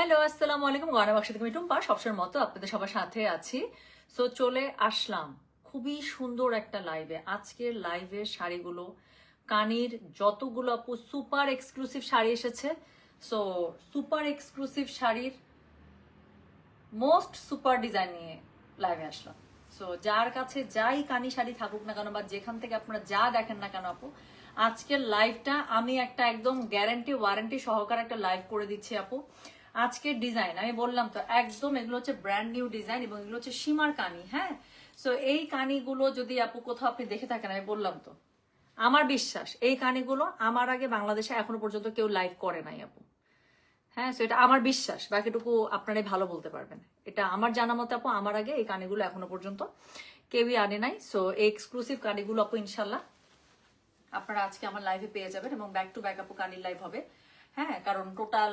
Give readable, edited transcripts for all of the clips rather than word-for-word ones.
Hello, আসসালামু আলাইকুম। গয়না বাক্স থেকে আমি টুম্পা, সবসময়ের মতো আপনাদের সবার সাথে আছি। সো চলে আসলাম খুবই সুন্দর একটা লাইভে। আজকের লাইভের শাড়িগুলো, কানির যতগুলো আপু সুপার এক্সক্লুসিভ শাড়ি এসেছে। সো সুপার এক্সক্লুসিভ শাড়ির মোস্ট সুপার ডিজাইন নিয়ে লাইভে আসলাম। সো যার কাছে যাই কানি শাড়ি থাকুক না কেন বা যেখান থেকে আপনারা যা দেখেন না কেন আপু, আজকের লাইভটা আমি একটা একদম গ্যারান্টি ওয়ারেন্টি সহকারে একটা লাইভ করে দিচ্ছি আপু। আজকের ডিজাইন আমি বললাম তো একদম এগুলো হচ্ছে ব্র্যান্ড নিউ ডিজাইন এবং এগুলো হচ্ছে সীমার কানি। হ্যাঁ, সো এই কানিগুলো যদি আপু কোথাও আপনি দেখে থাকেন, আমি বললাম তো আমার বিশ্বাস এই কানিগুলো আমার আগে বাংলাদেশে এখনো পর্যন্ত কেউ লাইভ করে নাই আপু। হ্যাঁ, তো এটা আমার বিশ্বাস, বাকিটুকু আপনারাই ভালো বলতে পারবেন। এটা আমার জানা মতে আপু আমার আগে এই কানিগুলো এখনো পর্যন্ত কেউই আনে নাই। সো এই এক্সক্লুসিভ কানিগুলো আপু ইনশাল্লাহ আপনারা আজকে আমার লাইভে পেয়ে যাবেন এবং ব্যাক টু ব্যাক আপু কানির লাইভ হবে। হ্যাঁ, কারণ টোটাল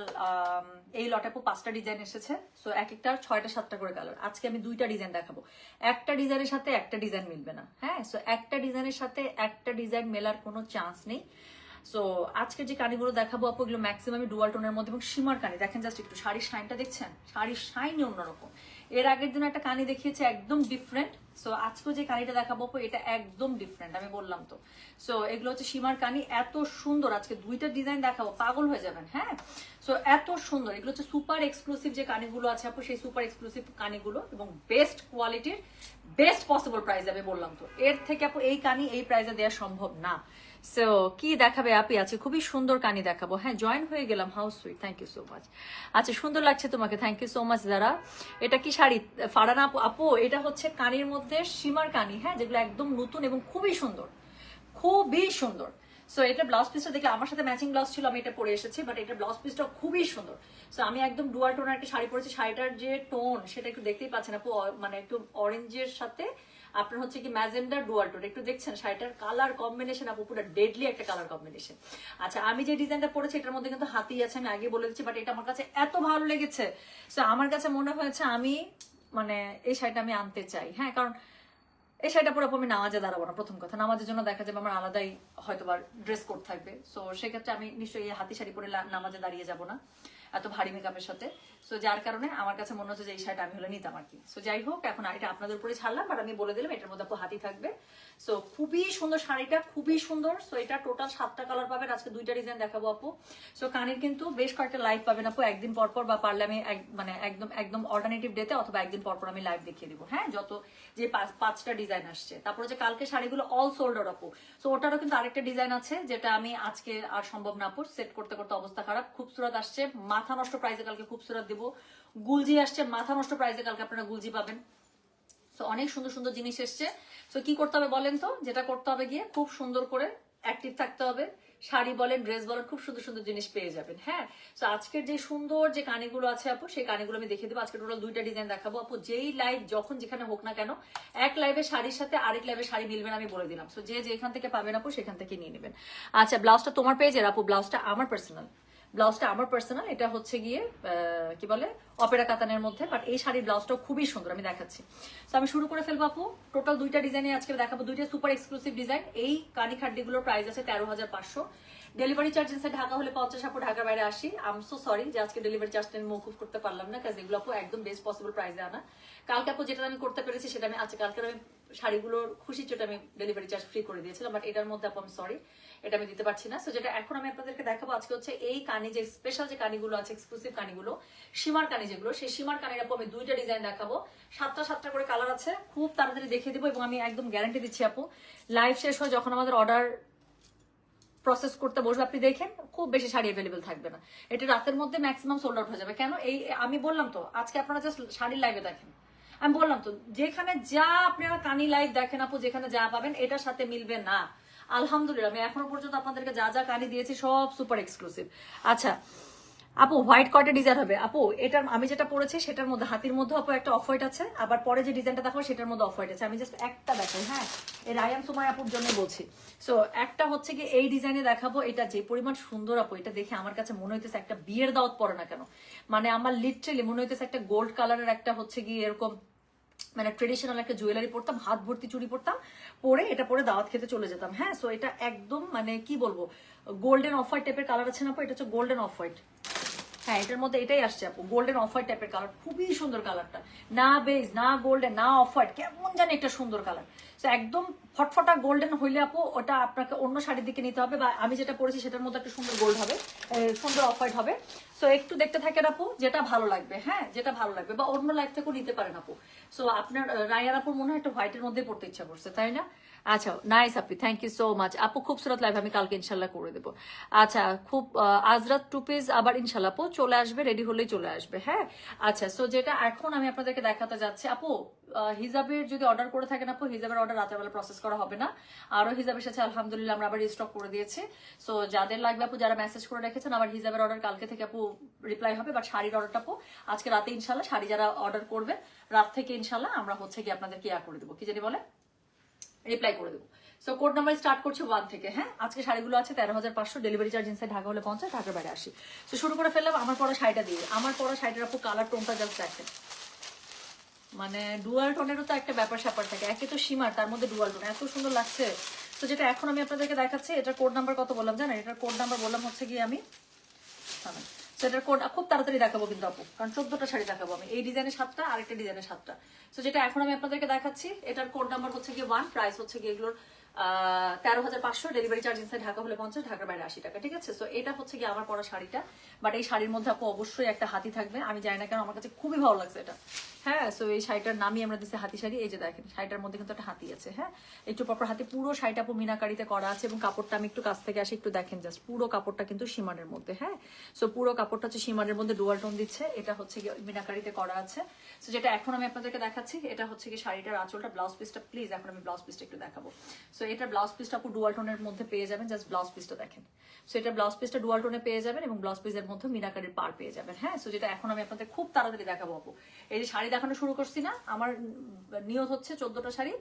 এই লটে আপু 5টা ডিজাইন এসেছে। সো এক একটা 6টা 7টা করে কালার। আজকে আমি 2টা ডিজাইন দেখাবো। একটা ডিজাইনের সাথে একটা ডিজাইন মিলবে না। হ্যাঁ, সো একটা ডিজাইনের সাথে একটা ডিজাইন মেলার কোনো চান্স নেই। সো আজকে যে কানিগুলো দেখাবো আপু, এগুলো ম্যাক্সিমাম ডুয়াল টোনের মধ্যে এবং সীমার কানি। দেখেন জাস্ট একটু শাড়ির শাইনটা দেখছেন, শাড়ির শাইনই অন্যরকম। এর আগের দিন একটা কানি দেখিয়েছে একদম ডিফারেন্ট। সো আজকে যে কানিটা দেখাবো আপু এটা একদম ডিফারেন্ট, আমি বললাম তো। সো এগুলো হচ্ছে সীমার কানি, এত সুন্দর। আজকে 2টা ডিজাইন দেখাবো, পাগল হয়ে যাবেন। হ্যাঁ, সো এত সুন্দর। এগুলো হচ্ছে সুপার এক্সক্লুসিভ যে কানিগুলো আছে আপু, সেই সুপার এক্সক্লুসিভ কানিগুলো এবং বেস্ট কোয়ালিটির বেস্ট পসিবল প্রাইস, আমি বললাম তো। এর থেকে আপু এই কানি এই প্রাইসে দেওয়া সম্ভব না। সো কি দেখাবে আপি? আছে খুবই সুন্দর কানি দেখাবো। হ্যাঁ, জয়েন হয়ে গেলাম, how sweet, thank you so much. আচ্ছা, সুন্দর লাগছে তোমাকে, থ্যাংক ইউ সো মাচ। যারা এটা কি শাড়ি ফারানা আপু? আপু এটা হচ্ছে কানির মধ্যে সীমার কানি। হ্যাঁ, যেগুলো একদম নতুন এবং খুবই সুন্দর, খুবই সুন্দর। সো এটা ব্লাউজ পিসটা দেখলে আমার সাথে ম্যাচিং ব্লাউজ ছিল, আমি এটা পরে এসেছি, বাট এটা ব্লাউজ পিসটা খুবই সুন্দর। সো আমি একদম ডুয়াল টোনের একটা শাড়ি পরেছি। শাড়িটার যে টোন সেটা একটু দেখতেই পাচ্ছেন আপু, মানে একটু অরেঞ্জের সাথে আপনার হচ্ছে কি ম্যাজেন্ডার ডুয়াল টোন। একটু দেখছেন শাড়িটার কালার কম্বিনেশন আপু, পুরো ডেডলি একটা কালার কম্বিনেশন। আচ্ছা, আমি যে ডিজাইনটা পরেছি এটার মধ্যে কিন্তু হাতি আছে, আমি আগে বলে দিচ্ছি, বাট এটা আমার কাছে এত ভালো লেগেছে। সো আমার কাছে মনে হয়েছে আমি মানে এই শাড়িটা আমি আনতে চাই। হ্যাঁ, কারণ এই শাড়িটা পরে আমি নামাজে দাঁড়াবো না। প্রথম কথা, নামাজের জন্য দেখা যাবে আমার আলাদাই হয়তো বা ড্রেস কোড থাকবে। সো সেক্ষেত্রে আমি নিশ্চয়ই হাতি শাড়ি পরে নামাজে দাঁড়িয়ে যাব না এত ভারী মেকআপের সাথে। সো যার কারণে আমার কাছে মনে হচ্ছে যে এই শাড়িটা আমি হলে নিতাম আর কি। সো যাই হোক, এখন এটা আপনাদের উপরে ছাড়লাম, বাট আমি বলে দিলাম এটার মধ্যে আপু হাতি থাকবে। সো খুবই সুন্দর শাড়িটা, খুবই সুন্দর। সো এটা টোটাল 7টা কালার পাবেন। আজকে 2টা ডিজাইন দেখাবো আপু। সো কানের কিন্তু বেশ কয়েকটা লাইভ পাবেন আপু, একদিন পর পর, বা পারলে আমি মানে একদম একদম অল্টারনেটিভ ডেতে অথবা একদিন পর পর আমি লাইভ দেখিয়ে দিব। হ্যাঁ, যত যে 5টা ডিজাইন আসছে। তারপরে যে কালকে শাড়িগুলো অল সোল্ড আউট আপু। সো ওটারও কিন্তু আরেকটা ডিজাইন আছে যেটা আমি আজকে আর সম্ভব না আপু, সেট করতে করতে অবস্থা খারাপ। খুবসুরত আসছে, মাথা নষ্ট প্রাইসে কালকে খুবসুরত দিব। গুলজি আসছে, মাথা নষ্ট প্রাইসে কালকে আপনারা গুলজি পাবেন। সো অনেক সুন্দর সুন্দর জিনিস এসছে। সো কি করতে হবে বলেন তো? যেটা করতে হবে গিয়ে খুব সুন্দর করে অ্যাক্টিভ থাকতে হবে। শাড়ি বলেন, ড্রেস বলেন, খুব সুন্দর সুন্দর জিনিস পেয়ে যাবেন। হ্যাঁ, তো আজকের যে সুন্দর যে কানিগুলো আছে আপু, সেই কানিগুলো আমি দেখিয়ে দেবো। আজকে টোটাল 2টা ডিজাইন দেখাবো আপু। যেই লাইভ যখন যেখানে হোক না কেন, এক লাইভে শাড়ির সাথে আরেক লাইভে শাড়ি মিলবে না, আমি বলে দিলাম। সো যে যেখান থেকে পাবেন আপু সেখান থেকে নিয়ে নেবেন। আচ্ছা, ব্লাউজটা তোমার পেজের আপু? ব্লাউজটা আমার পার্সোনাল, ব্লাউজটা আমার পার্সোনাল। এটা হচ্ছে গিয়ে কি বলে অপেরা কাতানের মধ্যে, বাট এই শাড়ির ব্লাউজটাও খুবই সুন্দর, আমি দেখাচ্ছি। তো আমি শুরু করে ফেলবো আপু। টোটাল 2টা ডিজাইনে আজকে দেখাবো, 2টা সুপার এক্সক্লুসিভ ডিজাইন। এই কানি খাড্ডিগুলোর প্রাইস আছে 13,500। ডেলিভারি চার্জ আছে ঢাকা হলে 50 আপু, ঢাকার বাইরে 80। আম সো সরি যে আজকে ডেলিভারি চার্জটা আমি মৌকুফ করতে পারলাম না, কাজ এগুলো আপু একদম বেস্ট পসিবল প্রাইসে আনা। কালকে আপু যেটা আমি করতে পেরেছি সেটা আমি, আচ্ছা কালকে আমি শাড়িগুলোর খুশির চোটে আমি ডেলিভারি চার্জ ফ্রি করে দিয়েছিলাম, বাট এটার মধ্যে আপু আমি সরি, এটা আমি দিতে পারছি না। সো যেটা এখন আমি আপনাদেরকে দেখাবো আজকে হচ্ছে এই কানি, যে স্পেশাল যে কানিগুলো আছে, এক্সক্লুসিভ কানিগুলো, সীমার কানি যেগুলো, সেই সীমার কানির আপু আমি 2টা ডিজাইন দেখাবো। 7টা করে কালার আছে, খুব তাড়াতাড়ি দেখিয়ে দিব এবং আমি একদম গ্যারান্টি দিচ্ছি আপু, লাইভ শেষ হয় যখন আমাদের অর্ডার প্রসেস করতে বসবে আপনি দেখেন খুব বেশি শাড়ি অ্যাভেলেবেল থাকবে না। এটা রাতের মধ্যে ম্যাক্সিমাম সোল্ড আউট হয়ে যাবে। কেন? এই আমি বললাম তো, আজকে আপনারা জাস্ট শাড়ির লাইভে দেখেন। আমি বললাম তো, যেখানে যা আপনারা কানি লাইভ দেখেন আপু, যেখানে যা পাবেন এটার সাথে মিলবে না। আলহামদুলিল্লাহ, আমি এখনো পর্যন্ত আপনাদেরকে যা যা কানি দিয়েছি সব সুপার এক্সক্লুসিভ। আচ্ছা আপু, হোয়াইট কয়টা ডিজাইন হবে আপু? এটার আমি যেটা পড়েছি সেটার মধ্যে হাতির মধ্যে আপু একটা অফ হোয়াইট আছে, আবার পরে যে ডিজাইনটা দেখাবো সেটার মধ্যে অফ হোয়াইট আছে। আমি জাস্ট একটা দেখাই। হ্যাঁ, এর আই এম সুমাই আপুর জন্য বলছি। সো একটা হচ্ছে কি এই ডিজাইনে দেখাবো, এটা যে পরিমাণ সুন্দর আপু, এটা দেখে আমার কাছে মনে হইতেছে একটা বিয়ের দাওয়াত পড়ে না কেন, মানে আমার লিটারেলি মনে হইতেছে একটা গোল্ড কালারের একটা হচ্ছে কি এরকম মানে ট্রেডিশনাল একটা জুয়েলারি পরতাম, হাত ভর্তি চুড়ি পরতাম, পরে এটা পরে দাওয়াত খেতে চলে যেতাম। হ্যাঁ, সো এটা একদম মানে কি বলবো, গোল্ডেন অফ হোয়াইট টাইপের কালার আছে না আপু, এটা হচ্ছে গোল্ডেন অফ হোয়াইট। হ্যাঁ এটার মধ্যে এটাই আসছে আপু, গোল্ডেন অফ হোয়াইট টাইপের কালার, খুবই সুন্দর কালারটা, না বেজ না গোল্ডেন না অফ হোয়াইট, কেমন জানি একটা সুন্দর কালার। তো একদম ফটফটা গোল্ডেন হইলে আপু ওটা আপনাকে অন্য শাড়ির দিকে নিতে হবে, বা আমি যেটা পরেছি সেটার মধ্যে একটা সুন্দর গোল্ড হবে, সুন্দর অফ হোয়াইট হবে। সো একটু দেখতে থাকেন আপু, যেটা ভালো লাগবে, হ্যাঁ যেটা ভালো লাগবে, বা অন্য লাইফ থেকেও নিতে পারেন আপু। সো আপনার রায়ার আপুর মনে হয় একটা হোয়াইটের মধ্যে পড়তে ইচ্ছা করছে, তাই না? আচ্ছা নাইস আপু, থ্যাংক ইউ সো মাচ আপু, খুবসুরত লাইভ আমি কালকে ইনশাল্লাহ করে দেবো। আচ্ছা খুব আজরাত টু পিস আবার ইনশাল্লাহ আপু চলে আসবে, রেডি হলেই চলে আসবে, হ্যাঁ। আচ্ছা সো যেটা এখন আমি আপনাদেরকে দেখাতে যাচ্ছি আপু, হিজাবের যদি অর্ডার করে থাকেন আপু, হিজাবের অর্ডার রাতের বেলা প্রসেস করা হবে না, আরো হিজাবের সাথে আলহামদুলিল্লাহ আমরা আবার রিস্টক করে দিয়েছি। সো যাদের লাগবে আপু, যারা মেসেজ করে রেখেছেন, আবার হিজাবের অর্ডার কালকে থেকে আপু রিপ্লাই হবে, বাট শাড়ির অর্ডারটা আপু আজকে রাতে ইনশাল্লাহ, শাড়ি যারা অর্ডার করবে রাত থেকে ইনশাল্লাহ আমরা হচ্ছে কি আপনাদেরকে করে দেবো, কি জানি বলে, রিপ্লাই করে দেবো। সো কোড নাম্বার স্টার্ট করছে 1 থেকে, হ্যাঁ। আজকে শাড়িগুলো আছে 13,500, ডেলিভারি চার্জ ইনসাইড ঢাকা হলে 50, ঢাকার বাইরে 80। তো শুরু করে ফেললাম আমার পরা শাড়িটা দিয়ে। আমার পরা শাড়িটার আপু কালার টোনটা জাস্ট দেখেন, মানে ডুয়াল টোনেরও তো একটা ব্যাপার স্যাপার থাকে, একে তো সীমার তার মধ্যে ডুয়াল টোন, এত সুন্দর লাগছে। তো যেটা এখন আমি আপনাদেরকে দেখাচ্ছি, এটার কোড নাম্বার কত বললাম জানেন? এটার কোড নাম্বার বললাম হচ্ছে গিয়ে আমি, সেটার কোড খুব তাড়াতাড়ি দেখাবো কিন্তু আপু, কারণ 14টা শাড়ি দেখাবো আমি, এই ডিজাইনের 7টা, আরেকটা ডিজাইনের 7টা। তো যেটা এখন আমি আপনাদেরকে দেখাচ্ছি, এটার কোড নাম্বার হচ্ছে গিয়ে 1, প্রাইস হচ্ছে গিয়ে এগুলোর 13,500, ডেলিভারি চার্জ ইনসাইড ঢাকা হলে 50, ঢাকার বাইরে 80 টাকা, ঠিক আছে। সো এটা হচ্ছে গিয়ে আমার পরা শাড়িটা, বাট এই শাড়ির মধ্যে আপু অবশ্যই একটা হাতি থাকবে, আমি জানি না কেন আমার কাছে খুবই ভালো লাগছে এটা, হ্যাঁ। সো এই শাড়িটার নামই আমরা দিচ্ছি হাতি শাড়ি, এই যে দেখেন শাড়িটার মধ্যে কিন্তু একটা হাতি আছে, হ্যাঁ, একটু প্রপার হাতি, পুরো শাড়িটা আপু মিনাকারিতে করা আছে, এবং কাপড়টা আমি একটু কাছ থেকে আসি একটু দেখেন, জাস্ট পুরো কাপড়টা কিন্তু সীমানের মধ্যে, হ্যাঁ। সো পুরো কাপড়টা হচ্ছে সীমানের মধ্যে ডুয়াল টোন দিচ্ছে, এটা হচ্ছে গিয়ে মিনাকারিতে করা আছে। সো যেটা এখন আমি আপনাদেরকে দেখাচ্ছি, এটা হচ্ছে কি শাড়িটার আঁচলটা, ব্লাউজ পিসটা প্লিজ এখন আমি ব্লাউজ পিসটা একটু দেখাবো। সো এটা ব্লাউজ পিসটা আপু ডুয়াল টোনের মধ্যে পেয়ে যাবেন, জাস্ট ব্লাউজ পিসটা দেখেন। সো এটা ব্লাউজ পিসটা ডুয়াল টোনে পেয়ে যাবেন, এবং ব্লাউজ পিসের মধ্যে মিনাকারির পার পেয়ে যাবেন, হ্যাঁ। সো যেটা এখন আমি আপনাদের খুব তাড়াতাড়ি দেখাবো আপু, এই যে শাড়ি দেখানো শুরু করছি না, আমার নিয়ত হচ্ছে 14টা শাড়ি,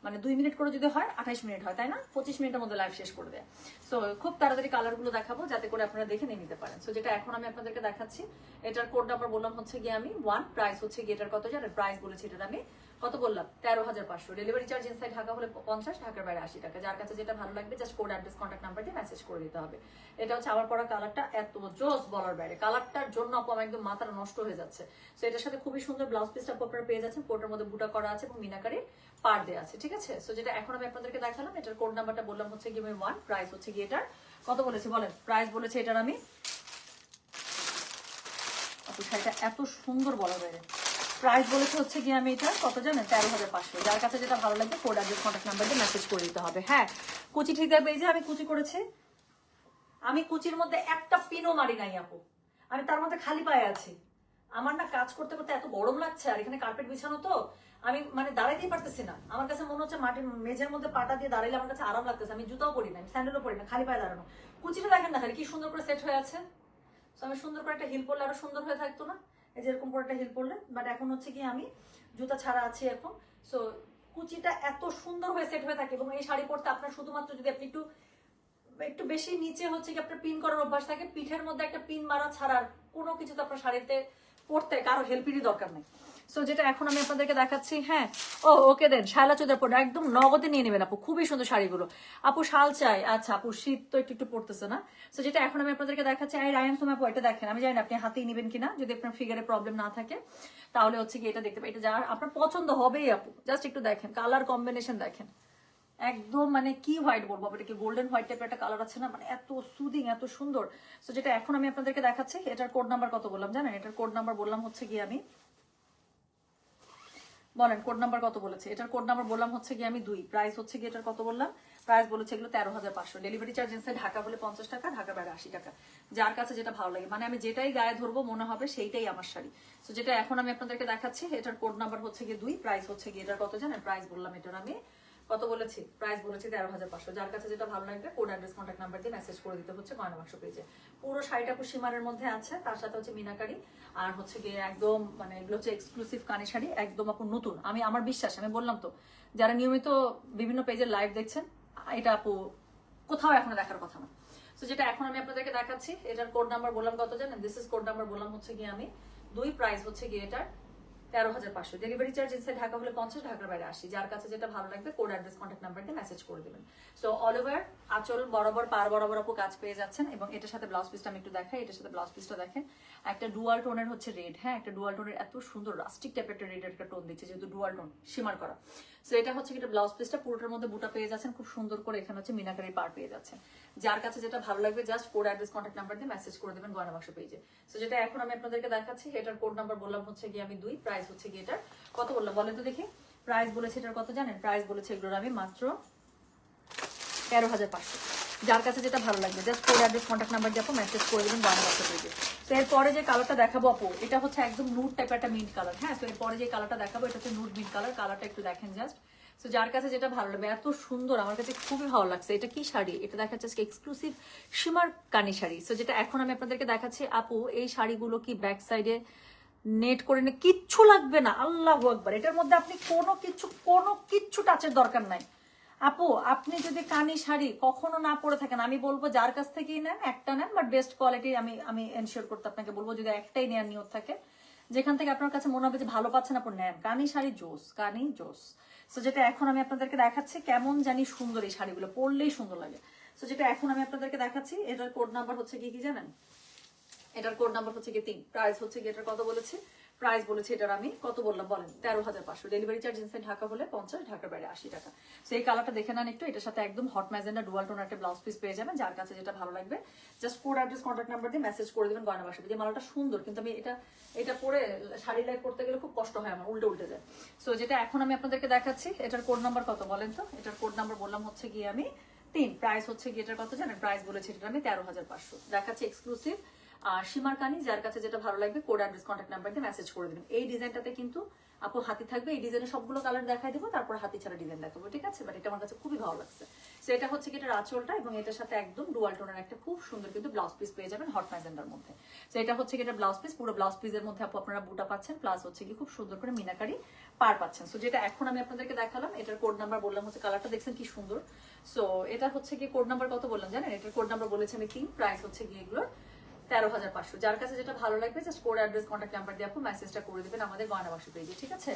মানে 2 মিনিট করে যদি হয় 28 মিনিট হয়, তাই না, 25 মিনিটের মধ্যে লাইভ শেষ করে দেয়। সো খুব তাড়াতাড়ি কালারগুলো দেখাবো যাতে করে আপনারা দেখে নিয়ে নিতে পারেন। সো যেটা এখন আমি আপনাদেরকে দেখাচ্ছি, এটার কোড নাম্বার বললাম হচ্ছে গিয়ে আমি 1, প্রাইস হচ্ছে গিয়ে এটার কত জানেন? প্রাইস বলেছি এটার আমি কত বললাম? 13,500, ডেলিভারি চার্জ ইনসাইড ঢাকা হলে 50, ঢাকার বাইরে 80 টাকা। যার কাছে যেটা ভালো লাগবে just code address contact number দিয়ে মেসেজ করে দিতে হবে। এটা হচ্ছে আমার পরা কালারটা, এত জোস বলার বাইরে, কালারটার জন্য আপু আমার একদম মাথাটা নষ্ট হয়ে যাচ্ছে। সো এটার সাথে খুবই সুন্দর ব্লাউজ পিসটা আপনারা পেয়ে যাচ্ছেন, কোটের মধ্যে বুটা করা আছে এবং মিনাকারি পার দেওয়া আছে, ঠিক আছে। সো যেটা এখন আমি আপনাদেরকে দেখালাম, এটার কোড নাম্বারটা বললাম হচ্ছে গিয়ে 1, প্রাইস হচ্ছে গিয়ে এটার কত বলেছি বলেন? প্রাইস বলেছে এটার আমি, আপু শাড়িটা এত সুন্দর বলার বাইরে, প্রাইস বলেছে হচ্ছে গিয়ে আমি এটা কত জানেন? 13,500। যার কাছে যেটা ভালো লাগবে কোড অ্যাড্রেস কন্ট্যাক্ট নাম্বার দিয়ে মেসেজ করে দিতে হবে, হ্যাঁ। কুচি ঠিক থাকবে, এই যে আমি কুচি করেছি, আমি কুচির মধ্যে একটা পিনও মারি নাই আপু, আমি তার মধ্যে খালি পায়ে আছি। আমার না কাজ করতে করতে এত গরম লাগছে, আর এখানে কার্পেট বিছানো তো আমি মানে দাঁড়াইতেই পারতেছি না। আমার কাছে মনে হচ্ছে মাটির মেঝের মধ্যে পাটা দিয়ে দাঁড়াইলে আমার কাছে আরাম লাগতেছে। আমি জুতাও পরি না, আমি স্যান্ডেলও পরি না, খালি পায়ে দাঁড়ানো। কুচিটা দেখেন না খালি কি সুন্দর করে সেট হয়ে আছে। তো আমি সুন্দর করে একটা হিল পরলে আরো সুন্দর হয়ে থাকতো না? এই যে এরকম করে একটা হিল পরলে, বাট এখন হচ্ছে কি আমি জুতা ছাড়া আছি এখন। সো কুচিটা এত সুন্দর হয়ে সেট হয়ে থাকে, এবং এই শাড়ি পরতে আপনার শুধুমাত্র যদি আপনি একটু একটু বেশি নিচে হচ্ছে কি আপনার পিন করার অভ্যাস থাকে, পিঠের মধ্যে একটা পিন মারা ছাড়ার কোনো কিছু তো আপনার শাড়িতে পড়তে কারো হেল্পেরই দরকার নেই। সো যেটা এখন আমি আপনাদেরকে দেখাচ্ছি, হ্যাঁ। ও ওকে দেন, শায়লা চৌধুরী পড়ে একদম নগদে নিয়ে নেবেন আপু, খুবই সুন্দর শাড়িগুলো। আপু শাল চাই, আচ্ছা আপু শীত তো একটু একটু পড়তেছে না। সো যেটা এখন আমি আপনাদেরকে দেখাচ্ছি, এই রায়ান সোমা আপু এটা দেখেন, আমি জানি না আপনি হাতেই নেবেন কিনা, যদি আপনার ফিগারে প্রবলেম না থাকে তাহলে হচ্ছে কি এটা দেখতে পাই, এটা যার আপনার পছন্দ হবেই আপু, জাস্ট একটু দেখেন কালার কম্বিনেশন দেখেন, একদম মানে কি হোয়াইট বলবো, এটা কি গোল্ডেন হোয়াইট টাইপের একটা কালার আছে না, মানে এত সুদিং এত সুন্দর। সো যেটা এখন আমি আপনাদেরকে দেখাচ্ছি, এটার কোড নাম্বার কত বললাম জানেন? এটার কোড নাম্বার বললাম হচ্ছে গিয়ে আমি, বলেন কোড নাম্বার কত বলেছে? এটার কোড নাম্বার বললাম হচ্ছে গিয়ে আমি 2, প্রাইস হচ্ছে গিয়ে এটার কত বললাম? প্রাইস বলেছে এগুলো 13,500, ডেলিভারি চার্জ ইনসাইড ঢাকা হলে 50 টাকা, ঢাকার বাইরে 80 টাকা। যার কাছে যেটা ভালো লাগে, মানে আমি যেটাই গায়ে ধরবো মনে হবে সেইটাই আমার শাড়ি। তো যেটা এখন আমি আপনাদেরকে দেখাচ্ছি, এটার কোড নাম্বার হচ্ছে গিয়ে 2, প্রাইস হচ্ছে গিয়ে এটার কত জানেন? প্রাইস বললাম এটার আমি কত বলেছি? প্রাইস বলেছি 13,500। যার কাছে যেটা ভালো লাগবে কোড অ্যাড্রেস কন্ট্যাক্ট নাম্বার দিয়ে মেসেজ করে দিতে হচ্ছে গয়না বাক্স পেজে। পুরো শাড়িটা সীমারের মধ্যে আছে, তার সাথে হচ্ছে মিনাকারি, আর হচ্ছে গিয়ে একদম মানে এগুলো হচ্ছে এক্সক্লুসিভ কানি শাড়ি, একদম আপু নতুন। আমি আমার বিশ্বাস, আমি বললাম তো যারা নিয়মিত বিভিন্ন পেজের লাইভ দেখছেন, এটা আপু কোথাও এখনো দেখার কথা না। তো যেটা এখন আমি আপনাদেরকে দেখাচ্ছি, এটার কোড নাম্বার বললাম কত জানেন? দিস ইজ কোড নাম্বার বললাম হচ্ছে গিয়ে আমি 2, প্রাইস হচ্ছে গিয়ে এটার 13,500। ডেলিভারি চার্জ ইনসাইড ঢাকা হলে 50, ঢাকার বাইরে 80। যার কাছে যেটা ভালো লাগবে কোড অ্যাড্রেস কন্ট্যাক্ট নাম্বার দিয়ে মেসেজ করে দেবেন। সো অল ওভার আঁচল বরাবর পার বরাবর আপু কাজ পেয়ে যাচ্ছেন, এবং এটার সাথে ব্লাউজ পিসটা আমি একটু দেখাই। এটার সাথে ব্লাউজ পিসটা দেখেন, একটা ডুয়াল টোনের হচ্ছে রেড, হ্যাঁ একটা ডুয়াল টোনের এত সুন্দর রাস্টিক টাইপের একটা রেড একটা টোন দিচ্ছে, যেহেতু ডুয়াল টোন শিমার করা। সো এটা হচ্ছে কি ব্লাউজ পিসটা, পুরোটার মধ্যে বুটা পেয়ে যাচ্ছেন খুব সুন্দর করে, এখানে হচ্ছে মিনাকারি পার পেয়ে যাচ্ছেন। যার কাছে যেটা ভালো লাগবে just code address contact number দিয়ে মেসেজ করে দেবেন গয়না বাক্স পেজে। সো যেটা এখন আমি আপনাদেরকে দেখাচ্ছি, এটার কোড নাম্বার বললাম হচ্ছে গিয়ে আমি 2, প্রাইস হচ্ছে গিয়ে এটার কত বললাম বলেন তো দেখি। প্রাইস বলেছে এটার কত জানেন? প্রাইস বলেছে এগুলোর আমি মাত্র 13,500। যার কাছে যেটা ভালো লাগবে just code address contact number দিয়ে আপু মেসেজ করে দেবেন গয়না বাক্স পেজে। তো এরপরে যে কালারটা দেখাবো আপু, এটা হচ্ছে একদম নুড টাইপের একটা মিন্ট কালার, হ্যাঁ। তো এরপরে যে কালারটা দেখাবো এটা হচ্ছে নুড মিন্ট কালার, কালারটা একটু দেখেন জাস্ট। সো যার কাছে যেটা ভালো লাগবে, এত সুন্দর, আমার কাছে খুবই ভালো লাগছে। এটা কি শাড়ি? এটা দেখাচ্ছে এক্সক্লুসিভ শিমার কানি শাড়ি। সো যেটা এখন আমি আপনাদেরকে দেখাচ্ছি আপু, এই শাড়িগুলো কি ব্যাক সাইডে নেট করে নে কিচ্ছু লাগবে না, আল্লাহু আকবার। এটার মধ্যে আপনি কোনো কিচ্ছু টাচের দরকার নাই আপু। আপনি যদি কানি শাড়ি কখনো না পরে থাকেন, আমি বলবো যার কাছ থেকেই নেন একটা নেন, বাট বেস্ট কোয়ালিটি আমি এনশিওর করতে আপনাকে বলবো, যদি একটাই নেওয়ার নিয়ত থাকে, যেখান থেকে আপনার কাছে মনে হবে যে ভালো পাচ্ছেন আপনি নেন। কানি শাড়ি জোস, কানি জোস। সো যেটা এখন আমি আপনাদেরকে দেখাচ্ছি, কেমন জানি সুন্দর এই শাড়িগুলো, পরলেই সুন্দর লাগে। সো যেটা এখন আমি আপনাদেরকে দেখাচ্ছি, এটার কোড নাম্বার হচ্ছে কি জানেন? এটার কোড নাম্বার হচ্ছে কি 3, প্রাইস হচ্ছে কি এটার কত বলেছে? প্রাইস বলেছে এটার আমি কত বললাম বলেন? 13,500। ডেলিভারি চার্জ ইনসাইড ঢাকা হলে 50, ঢাকার বাইরে 80 টাকা। সো এই কালারটা দেখে নেন একটু, এটার সাথে একদম হট ম্যাজেন্ডা ডুয়াল টোন একটা ব্লাউজ পিস পেয়ে যাবেন। যার কাছে যেটা ভালো লাগবে just code address contact number দিয়ে মেসেজ করে দেবেন গয়না বাক্স। যে মালাটা সুন্দর, কিন্তু আমি এটা পরে শাড়ি লাইভ করতে গেলে খুব কষ্ট হয় আমার, উল্টে যায়। সো যেটা এখন আমি আপনাদেরকে দেখাচ্ছি, এটার কোড নাম্বার কত বলেন তো? এটার কোড নাম্বার বললাম হচ্ছে গিয়ে আমি 3, প্রাইস হচ্ছে গিয়ে এটার কত জানেন? প্রাইস বলেছে এটা আমি 13,500। দেখাচ্ছি এক্সক্লুসিভ শিমার কানি। যার কাছে যেটা ভালো লাগবে কোড অ্যাড্রেস কন্ট্যাক্ট নাম্বার দিয়ে মেসেজ করে দেবেন। এই ডিজাইনটাতে কিন্তু আপু হাতি থাকবে, এই ডিজাইনের সবগুলো কালার দেখাই দেবো, তারপর হাতি ছাড়া ডিজাইন দেখাবো, ঠিক আছে? বাট এটা আমার কাছে খুবই ভালো লাগছে। সো এটা হচ্ছে কি এটার আঁচলটা, এবং এটার সাথে একদম ডুয়াল টোনের একটা খুব সুন্দর কিন্তু ব্লাউজ পিস পেয়ে যাবেন হট ম্যাজেন্ডার মধ্যে। সো এটা হচ্ছে কি এটা ব্লাউজ পিস, পুরো ব্লাউজ পিসের মধ্যে আপু আপনারা বুটা পাচ্ছেন, প্লাস হচ্ছে কি খুব সুন্দর করে মিনাকারি পার পাচ্ছেন। সো যেটা এখন আমি আপনাদেরকে দেখালাম, এটার কোড নাম্বার বললাম হচ্ছে, কালারটা দেখছেন কি সুন্দর। সো এটা হচ্ছে কি কোড নাম্বার কত বললাম জানেন? এটার কোড নাম্বার বলেছে আমি 3, প্রাইস হচ্ছে গিয়ে এগুলোর 13,500। যার কাছে যেটা ভালো লাগবে just code address contact number দিয়ে আপু মেসেজটা করে দিবেন আমাদের গয়না বাক্স পেজে, ঠিক আছে?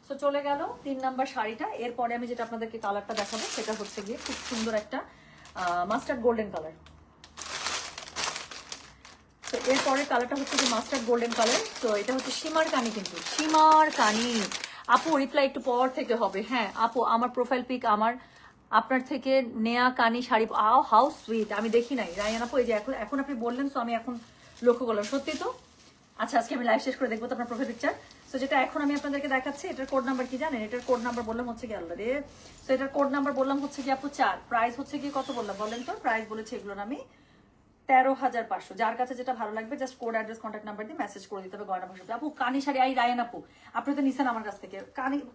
সো চলে গেল 3 নাম্বার শাড়িটা। এরপরে আমি যেটা আপনাদেরকে কালারটা দেখাবো সেটা হচ্ছে গিয়ে খুব সুন্দর একটা মাস্টার্ড গোল্ডেন কালার। তো এরপরে কালারটা হচ্ছে যে মাস্টার্ড গোল্ডেন কালার। তো এটা হচ্ছে শিমার কানি, কিন্তু শিমার কানি আপু রিপ্লাই একটু পর থেকে হবে, হ্যাঁ আপু আমার প্রোফাইল পিক আমার আপনার থেকে নেয়া কানি শাড়ি, হাউ সুইট। আমি দেখি নাই রায়ান আপু, এই যে এখন আপনি বললেন, তো আমি এখন লক্ষ্য করলাম, সত্যি তো। আচ্ছা আজকে আমি লাইভ শেষ করে দেখবো তো আপনার প্রোফাইল পিকচার। তো যেটা এখন আমি আপনাদেরকে দেখাচ্ছি, এটার কোড নাম্বার কি জানেন? এটার কোড নাম্বার বললাম হচ্ছে কি আল্লাহ রে। তো এটার কোড নাম্বার বললাম হচ্ছে কি আপু 4, প্রাইস হচ্ছে কি কত বললাম বলেন তো? প্রাইস বলেছে এগুলোর আমি 13,500। যার কাছে যেটা ভালো লাগবে just code address contact number দিয়ে মেসেজ করে দিতে হবে গয়না বাক্সে। আপু কানি শাড়ি, আই রায়ান আপু আপনি তো নিছেন আমার কাছ থেকে,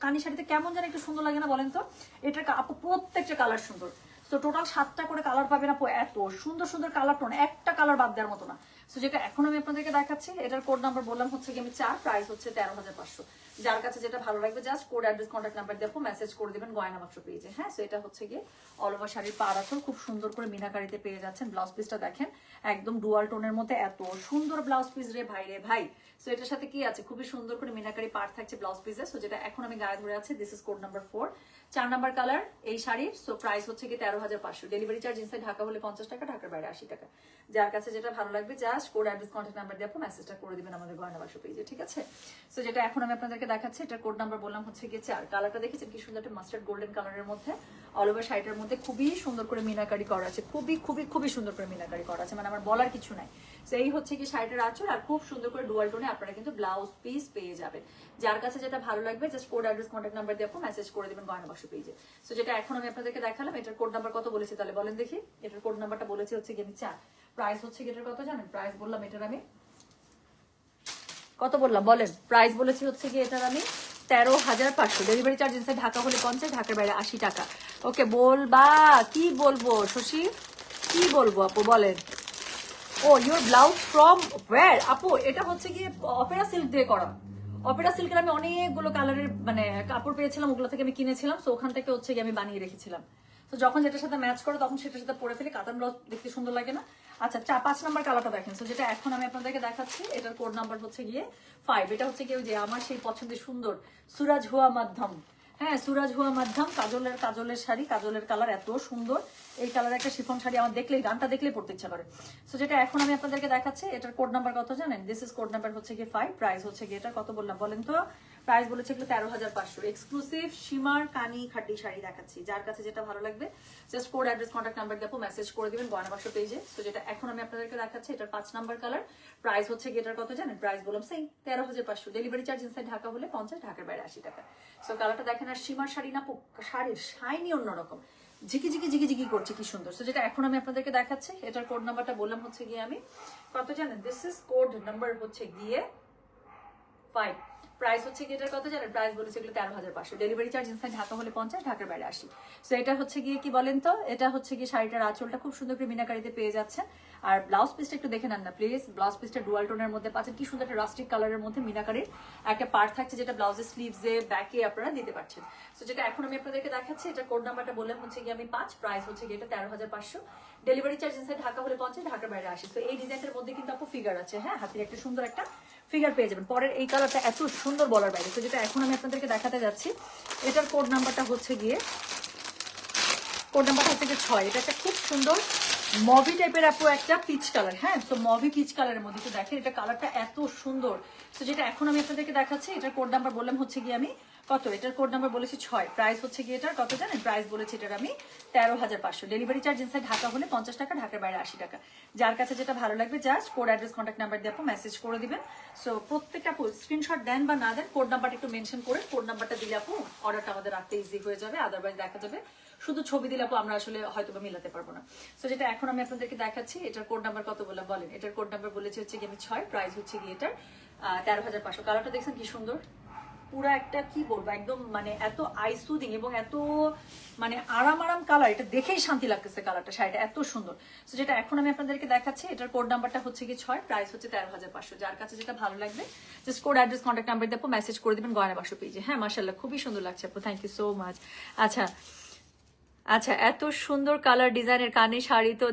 কানি শাড়িতে কেমন যেন একটু সুন্দর লাগে না বলেন তো? এটার আপু প্রত্যেকটা কালার সুন্দর। তো টোটাল 7টা করে কালার পাবেন আপু, এত সুন্দর সুন্দর কালার টোন, একটা কালার বাদ দেওয়ার মতো না। সো যেটা এখন আমি আপনাদেরকে দেখাচ্ছি, এটার কোড নাম্বার বললাম হচ্ছে কি আমি 4, প্রাইস হচ্ছে 13,500। যার কাছে যেটা ভালো লাগবে just code address contact number দিয়ে মেসেজ করে দিবেন গয়না বাক্স পেজে, হ্যাঁ। সো এটা হচ্ছে গিয়ে অল ওভার শাড়ির পাড় আঁচল খুব সুন্দর করে মিনাকারিতে পেয়ে যাচ্ছেন। ব্লাউজ পিসটা দেখেন একদম ডুয়াল টোনের মধ্যে, এত সুন্দর ব্লাউজ পিস রে ভাই রে ভাই। সো এটার সাথে কি আছে? খুবই সুন্দর করে মিনাকারি পার্ট থাকছে ব্লাউজ পিসে। সো যেটা এখন আমি গায়ে ধরে আছে, this is code number 4, 4 number colour এই শাড়ির। সো প্রাইস হচ্ছে কি 13,500। ডেলিভারি চার্জ ইনসাইড ঢাকা হলে 50 টাকা, ঢাকার বাইরে 80 টাকা। যার কাছে যেটা ভালো লাগবে just code address contact number দিয়ে মেসেজটা করে দিবেন আমাদের গয়না বাক্স পেজে, ঠিক আছে? সো যেটা এখন আমি আপনাদেরকে দেখাচ্ছি, এটার কোড নাম্বার বললাম হচ্ছে গিয়ে 4। কালারটা দেখেছেন কি সুন্দর একটা মাস্টার্ড গোল্ডেন কালারের মধ্যে, অল ওভার শাড়িটার মধ্যে খুবই সুন্দর করে মিনাকারি করা আছে, খুবই সুন্দর করে মিনাকারি করা আছে, মানে আমার বলার কিছু নাই। সো এই হচ্ছে কি শাড়িটার আঁচল, আর খুব সুন্দর করে ডুয়াল টোনে আপনারা কিন্তু ব্লাউজ পিস পেয়ে যাবেন। যার কাছে যেটা ভালো লাগবে just code address contact number দিয়ে মেসেজ করে দিবেন গয়না বাক্স পেজে। সো যেটা এখন আমি আপনাদেরকে দেখালাম, এটার কোড নাম্বার কত বলেছি তাহলে বলেন দেখি? এটার কোড নাম্বারটা বলেছি হচ্ছে কি আমি 4, প্রাইস হচ্ছে কি এটার কত জানেন? প্রাইস বললাম এটার আমি কত বললাম বলেন? প্রাইস বলেছি হচ্ছে কি এটার আমি 13,500। ডেলিভারি চার্জ ইনসাইড ঢাকা হলে 50, ঢাকার বাইরে 80 টাকা। ওকে বলবা কি বলবো শশী, কি বলবো আপু বলেন? ও ইউর ব্লাউজ ফ্রম ওয়্যার? আপু এটা হচ্ছে কি অপেরা সিল্ক দিয়ে করা। অপেরা সিল্কের আমি অনেকগুলো কালারের মানে কাপড় পেয়েছিলাম, ওগুলো থেকে আমি কিনেছিলাম। সো ওখান থেকে হচ্ছে কি আমি বানিয়ে রেখেছিলাম। তো তো যখন যেটার সাথে ম্যাচ করে তখন সেটার সাথে পরে ফেলি, কাতান ব্লাউজ দেখতে সুন্দর লাগে না। আচ্ছা 5 নাম্বার কালারটা দেখেন। তো যেটা এখন আমি আপনাদেরকে দেখাচ্ছি এটার কোড নাম্বার হচ্ছে গিয়ে 5। এটা হচ্ছে গিয়ে যে আমার সেই পছন্দের সুন্দর সুরাজ হুয়া মাধ্যম, হ্যাঁ সুরাজ হুয়া মাধ্যম কাজলের শাড়ি, কাজলের কালার এত সুন্দর। এই কালার একটা শিফন শাড়ি আমার দেখলেই, গানটা দেখলেই পড়তে ইচ্ছা করে। সো যেটা এখন আমি আপনাদেরকে দেখাচ্ছি এটার কোড নাম্বার কত জানেন? দিস ইজ কোড নাম্বার হচ্ছে গিয়ে 5। প্রাইস হচ্ছে গিয়ে এটা কত বললাম বলেন তো? প্রাইস বলেছে এগুলো 13,500। এক্সক্লুসিভ সীমার কানি খাড্ডি শাড়ি দেখাচ্ছি, যার কাছে যেটা ভালো লাগবে just code address contact number দিয়ে মেসেজ করে দিবেন গয়না বাক্স পেজে। তো যেটা এখন আমি আপনাদেরকে দেখাচ্ছি এটার 5 নাম্বার কালার। প্রাইস হচ্ছে গিয়ে এটার কত জানেন? প্রাইস বললাম সেই 13,500। ডেলিভারি চার্জ ইনসাইড ঢাকা হলে 50, ঢাকার বাইরে 80 টাকা। সো কালারটা দেখেন, আর সীমার শাড়ি না, শাড়ির শাইনি অন্যরকম, ঝিকি ঝিকি ঝিকি ঝিকি করছে, কি সুন্দর। তো যেটা এখন আমি আপনাদেরকে দেখাচ্ছি এটার কোড নাম্বারটা বললাম হচ্ছে গিয়ে আমি কত জানেন? দিস ইজ কোড নাম্বার হচ্ছে গিয়ে 5। প্রাইস হচ্ছে গিয়ে এটার কত জানেন? প্রাইস বলেছে এগুলো 13,500। ডেলিভারি চার্জ ইনসাইড ঢাকা হলে 50, ঢাকার বাইরে 80। সো এটা হচ্ছে গিয়ে কি বলেন তো, এটা হচ্ছে গিয়ে শাড়িটার আঁচলটা খুব সুন্দর করে মিনাকারিতে পেয়ে যাচ্ছেন। আর ব্লাউজ পিসটা একটু দেখে নেন না প্লিজ। ব্লাউজ পিসটা ডুয়াল টোনের মধ্যে পাচ্ছেন, কি সুন্দর একটা রাস্টিক কালারের মধ্যে মিনাকারির একটা পার্ট থাকছে, যেটা ব্লাউজের স্লিভসে ব্যাকে আপনারা দিতে পারছেন। সো যেটা এখন আমি আপনাদেরকে দেখাচ্ছি এটা কোড নাম্বারটা বললাম হচ্ছে গিয়ে আমি 5। প্রাইস হচ্ছে গিয়ে এটা 13,500। ডেলিভারি চার্জ ইনসাইড ঢাকা হলে 50, ঢাকার বাইরে 80। তো এই ডিজাইনটার মধ্যে কিন্তু আপু ফিগার আছে, হ্যাঁ হাতের একটা সুন্দর একটা ফিগার পেয়ে যাবেন। পরের এই কালারটা এত সুন্দর বলার বাইরে। তো যেটা এখন আমি আপনাদেরকে দেখাতে যাচ্ছি এটার কোড নাম্বারটা হচ্ছে গিয়ে 6। এটা একটা খুব সুন্দর মভি টাইপের আপু একটা পিচ কালার, হ্যাঁ তো মভি পিচ কালারের মধ্যে তো দেখেন এটা কালারটা এত সুন্দর। তো যেটা এখন আমি আপনাদেরকে দেখাচ্ছি এটার কোড নাম্বার বললাম হচ্ছে গিয়ে আমি কত, এটার কোড নাম্বার বলেছি 6। প্রাইস হচ্ছে গিয়ে এটার কত জানেন? প্রাইস বলেছি এটার আমি 13,500। ডেলিভারি চার্জ ইনসাইড ঢাকা হলে 50 টাকা, ঢাকার বাইরে 80 টাকা। যার কাছে যেটা ভালো লাগবে just code address contact number দিয়ে আপু মেসেজ করে দিবেন। সো প্রত্যেকটা আপু স্ক্রিনশট দেন বা না দেন, কোড নাম্বারটা একটু মেনশন করে কোড নাম্বারটা দিলে আপু অর্ডারটা আমাদের রাখতে ইজি হয়ে যাবে। আদারওয়াইজ দেখা যাবে শুধু ছবি দিলে আপু আমরা আসলে হয়তো বা মিলাতে পারবো না। তো যেটা এখন আমি আপনাদেরকে দেখাচ্ছি এটার কোড নাম্বার কত বলে বলেন? এটার কোড নাম্বার বলেছি হচ্ছে কি আমি 6। প্রাইস হচ্ছে গিয়ে এটার 13,500। কালারটা দেখছেন কি সুন্দর, পুরো একটা কি বলবো একদম মানে এত আইসুদিং এবং এত মানে আরাম কালার, এটা দেখেই শান্তি লাগতেছে কালারটা, শাড়িটা এত সুন্দর। তো যেটা এখন আমি আপনাদেরকে দেখাচ্ছি এটার কোড নাম্বারটা হচ্ছে কি 6। প্রাইস হচ্ছে 13,500। যার কাছে যেটা ভালো লাগবে just code address contact number দিয়ে মেসেজ করে দিবেন গয়না বাক্স পেজে। হ্যাঁ মাশাআল্লাহ খুবই সুন্দর লাগছে আপু, থ্যাংক ইউ সো মাচ। আচ্ছা আচ্ছা, এত সুন্দর কালার ডিজাইনের কানে শাড়ি তো